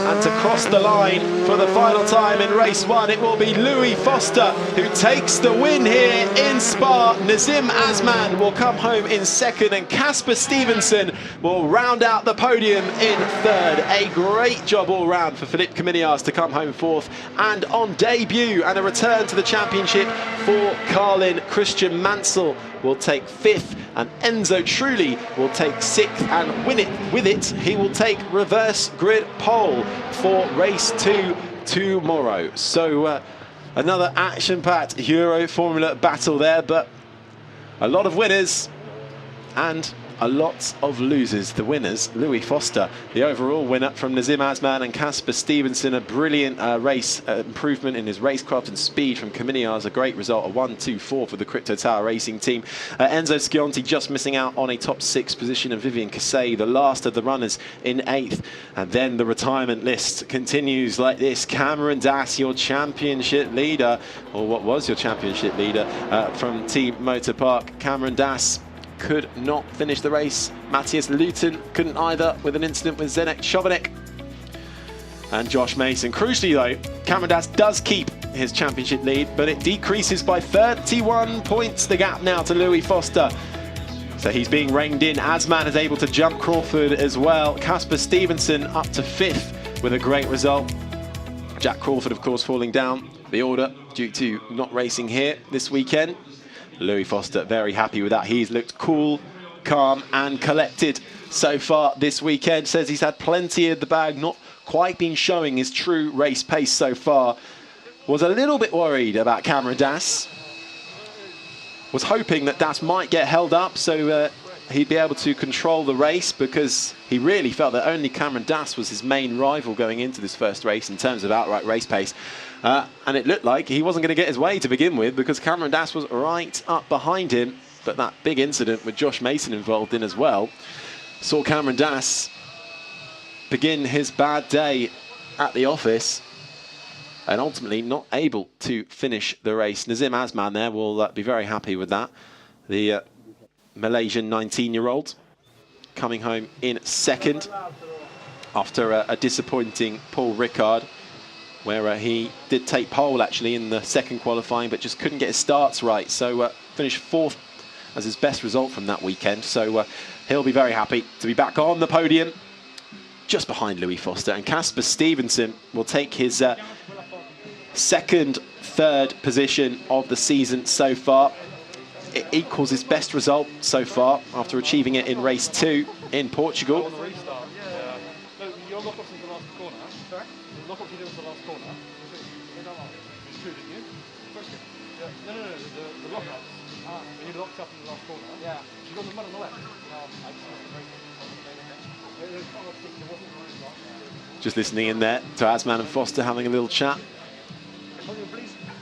and to cross the line for the final time in race 1, it will be Louis Foster who takes the win here in Spa. Nazim Azman will come home in 2nd, and Casper Stevenson will round out the podium in 3rd. A great job all round for Philippe Caminiars to come home 4th, and on debut and a return to the championship for Carlin, Christian Mansell will take 5th, and Enzo Trulli will take 6th, and with it he will take reverse grid pole for race 2 tomorrow. So Another action-packed Euroformula battle there, but a lot of winners and a lot of losers. The winners, Louis Foster, the overall winner from Nazim Azman and Casper Stevenson. A brilliant race improvement in his racecraft and speed from Caminiar's. A great result, a 1-2-4 for the Crypto Tower Racing team. Enzo Scionti just missing out on a top 6 position, and Vivian Cassay, the last of the runners, in 8th. And then the retirement list continues like this. Cameron Dass, your championship leader, or what was your championship leader from Team Motor Park. Cameron Dass could not finish the race. Matthias Newton couldn't either, with an incident with Zdeněk Chovanec and Josh Mason. Crucially though, Cameron Dass does keep his championship lead, but it decreases by 31 points, the gap now to Louis Foster. So he's being reined in. Azman is able to jump Crawford as well. Casper Stevenson up to 5th with a great result. Jack Crawford, of course, falling down the order due to not racing here this weekend. Louis Foster very happy with that. He's looked cool, calm and collected so far this weekend. Says he's had plenty of the bag, not quite been showing his true race pace so far. Was a little bit worried about Cameron Dass. Was hoping that Dass might get held up so he'd be able to control the race, because he really felt that only Cameron Dass was his main rival going into this first race in terms of outright race pace. And it looked like he wasn't going to get his way to begin with, because Cameron Dass was right up behind him. But that big incident with Josh Mason involved in as well saw Cameron Dass begin his bad day at the office and ultimately not able to finish the race. Nazim Azman there will be very happy with that. The Malaysian 19-year-old coming home in 2nd after a disappointing Paul Ricard, where he did take pole actually in the 2nd qualifying, but just couldn't get his starts right. So finished 4th as his best result from that weekend. So he'll be very happy to be back on the podium, just behind Louis Foster. And Casper Stevenson will take his 2nd, 3rd position of the season so far. It equals his best result so far after achieving it in race 2 in Portugal. Just listening in there to Azman and Foster having a little chat.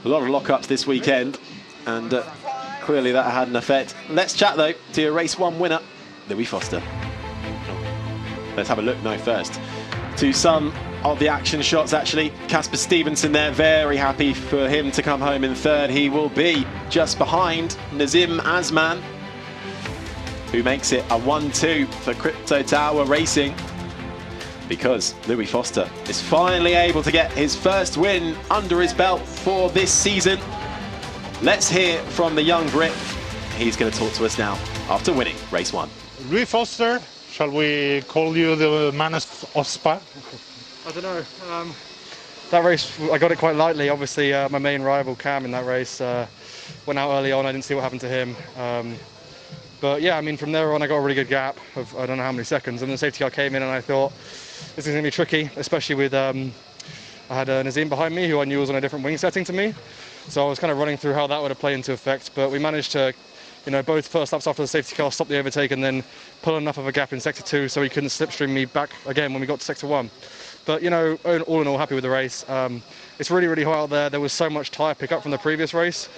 A lot of lockups this weekend, and clearly that had an effect. Let's chat though to your race 1 winner, Louis Foster. Let's have a look now first to some of the action shots actually. Casper Stevenson there, very happy for him to come home in 3rd. He will be just behind Nazim Azman, who makes it a 1-2 for Crypto Tower Racing, because Louis Foster is finally able to get his first win under his belt for this season. Let's hear from the young Brit. He's going to talk to us now after winning race 1. Louis Foster, shall we call you the man of Spa? I don't know. That race, I got it quite lightly. Obviously, my main rival, Cam, in that race, went out early on. I didn't see what happened to him. But yeah, I mean, from there on, I got a really good gap of I don't know how many seconds. And the safety car came in, and I thought this is going to be tricky, especially with I had Nazim behind me, who I knew was on a different wing setting to me. So I was kind of running through how that would have played into effect. But we managed to, you know, both first laps after the safety car, stop the overtake, and then pull enough of a gap in sector 2 so he couldn't slipstream me back again when we got to sector 1. But, you know, all in all, happy with the race. It's really, really hot out there. There was so much tyre pickup from the previous race.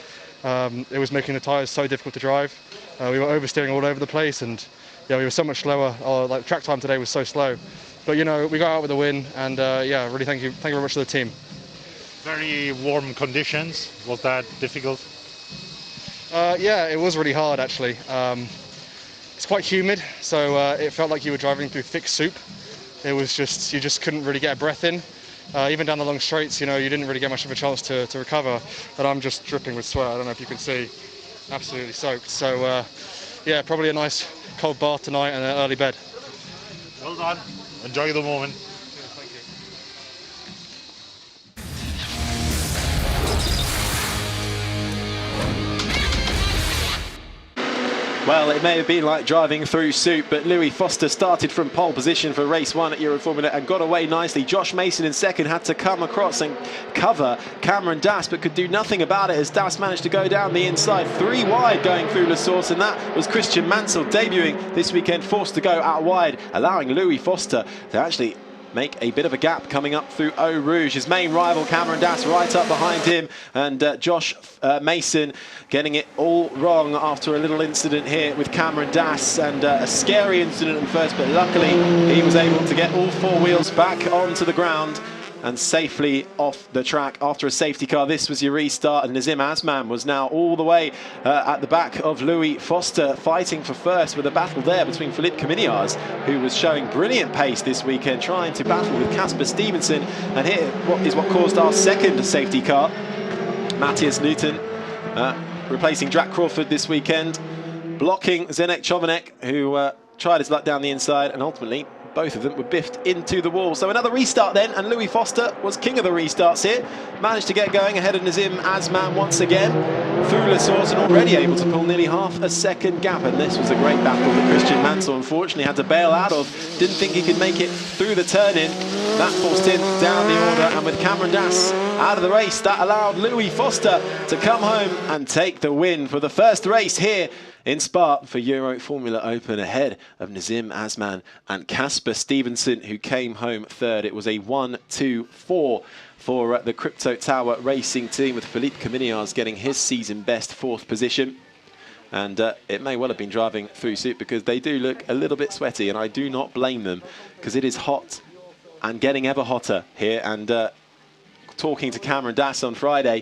It was making the tyres so difficult to drive. We were oversteering all over the place, and yeah, we were so much slower. Like track time today was so slow. But, you know, we got out with a win, and yeah, really thank you very much to the team. Very warm conditions. Was that difficult? Yeah, it was really hard actually. It's quite humid, so it felt like you were driving through thick soup. It was just, you just couldn't really get a breath in. Even down the long straights, you know, you didn't really get much of a chance to recover. And I'm just dripping with sweat. I don't know if you can see, absolutely soaked. So yeah, probably a nice cold bath tonight and an early bed. Well done. Enjoy the moment. Thank you. Well, it may have been like driving through soup, but Louis Foster started from pole position for race 1 at Euroformula and got away nicely. Josh Mason in second had to come across and cover Cameron Dass, but could do nothing about it as Dass managed to go down the inside 3 wide going through La Source, and that was Christian Mansell debuting this weekend, forced to go out wide, allowing Louis Foster to actually make a bit of a gap coming up through Eau Rouge. His main rival Cameron Dass right up behind him, and Josh Mason getting it all wrong after a little incident here with Cameron Dass, and a scary incident at first, but luckily he was able to get all 4 wheels back onto the ground and safely off the track after a safety car. This was your restart, and Nazim Azman was now all the way at the back of Louis Foster, fighting for first, with a battle there between Philippe Cominiars, who was showing brilliant pace this weekend, trying to battle with Casper Stevenson. And here what caused our second safety car. Matthias Newton replacing Jack Crawford this weekend, blocking Zdeněk Chovanec, who tried his luck down the inside, and ultimately both of them were biffed into the wall. So another restart then, and Louis Foster was king of the restarts here. Managed to get going ahead of Nazim Azman once again through La Source, and already able to pull nearly half a second gap. And this was a great battle that Christian Mansell unfortunately had to bail out of. Didn't think he could make it through the turn-in. That forced him down the order, and with Cameron Dass out of the race, that allowed Louis Foster to come home and take the win for the first race here in Spa for Euroformula Open, ahead of Nazim Azman and Casper Stevenson, who came home third. It was a 1-2-4 for the Crypto Tower Racing team, with Philippe Cominiars getting his season best 4th position. And it may well have been driving through soup, because they do look a little bit sweaty, and I do not blame them, because it is hot and getting ever hotter here. And talking to Cameron Dass on Friday,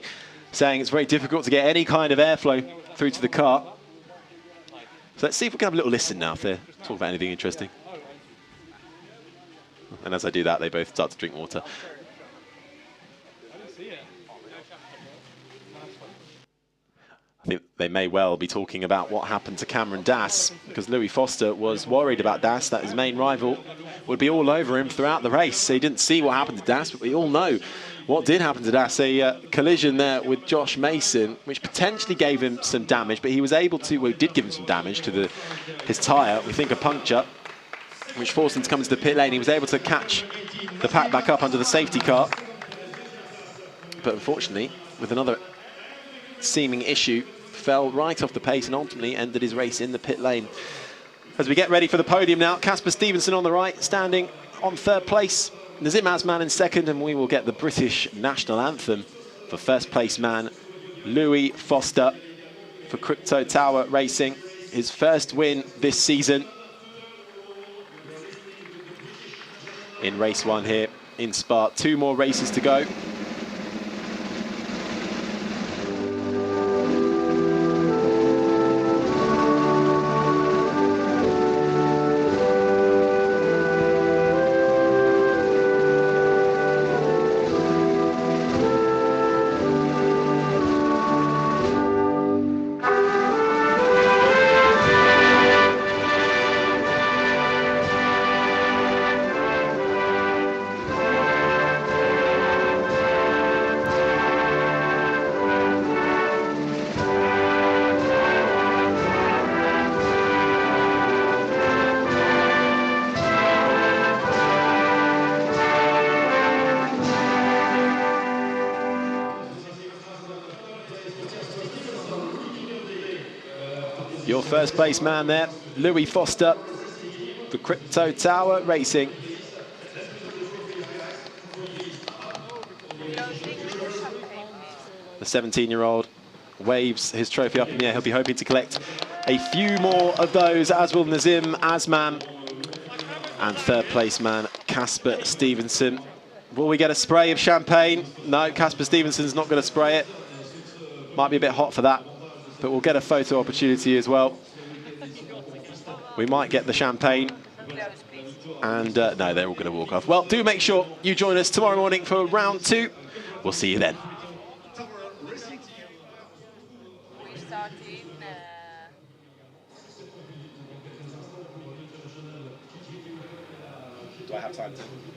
saying it's very difficult to get any kind of airflow through to the car. So let's see if we can have a little listen now, if they talk about anything interesting. And as I do that, they both start to drink water. I think they may well be talking about what happened to Cameron Dass, because Louis Foster was worried about Dass, that his main rival would be all over him throughout the race. So he didn't see what happened to Dass, but we all know what did happen to Dass. A collision there with Josh Mason, which potentially gave him some damage, but he was able to, well, it did give him some damage to his tyre, we think a puncture, which forced him to come into the pit lane. He was able to catch the pack back up under the safety car, but unfortunately, with another seeming issue, fell right off the pace and ultimately ended his race in the pit lane. As we get ready for the podium now, Casper Stevenson on the right, standing on 3rd place. Nazim Azman in 2nd, and we will get the British national anthem for 1st place man Louis Foster for Crypto Tower Racing. His first win this season in race 1 here in Spa. 2 more races to go. Your 1st place man there, Louis Foster for Crypto Tower Racing. The 17-year-old waves his trophy up in the air. He'll be hoping to collect a few more of those, as will Nazim Azman and 3rd place man Casper Stevenson. Will we get a spray of champagne? No, Casper Stevenson's not going to spray it. Might be a bit hot for that, but we'll get a photo opportunity as well. We might get the champagne. And no, they're all going to walk off. Well, do make sure you join us tomorrow morning for round 2. We'll see you then. Do I have time to?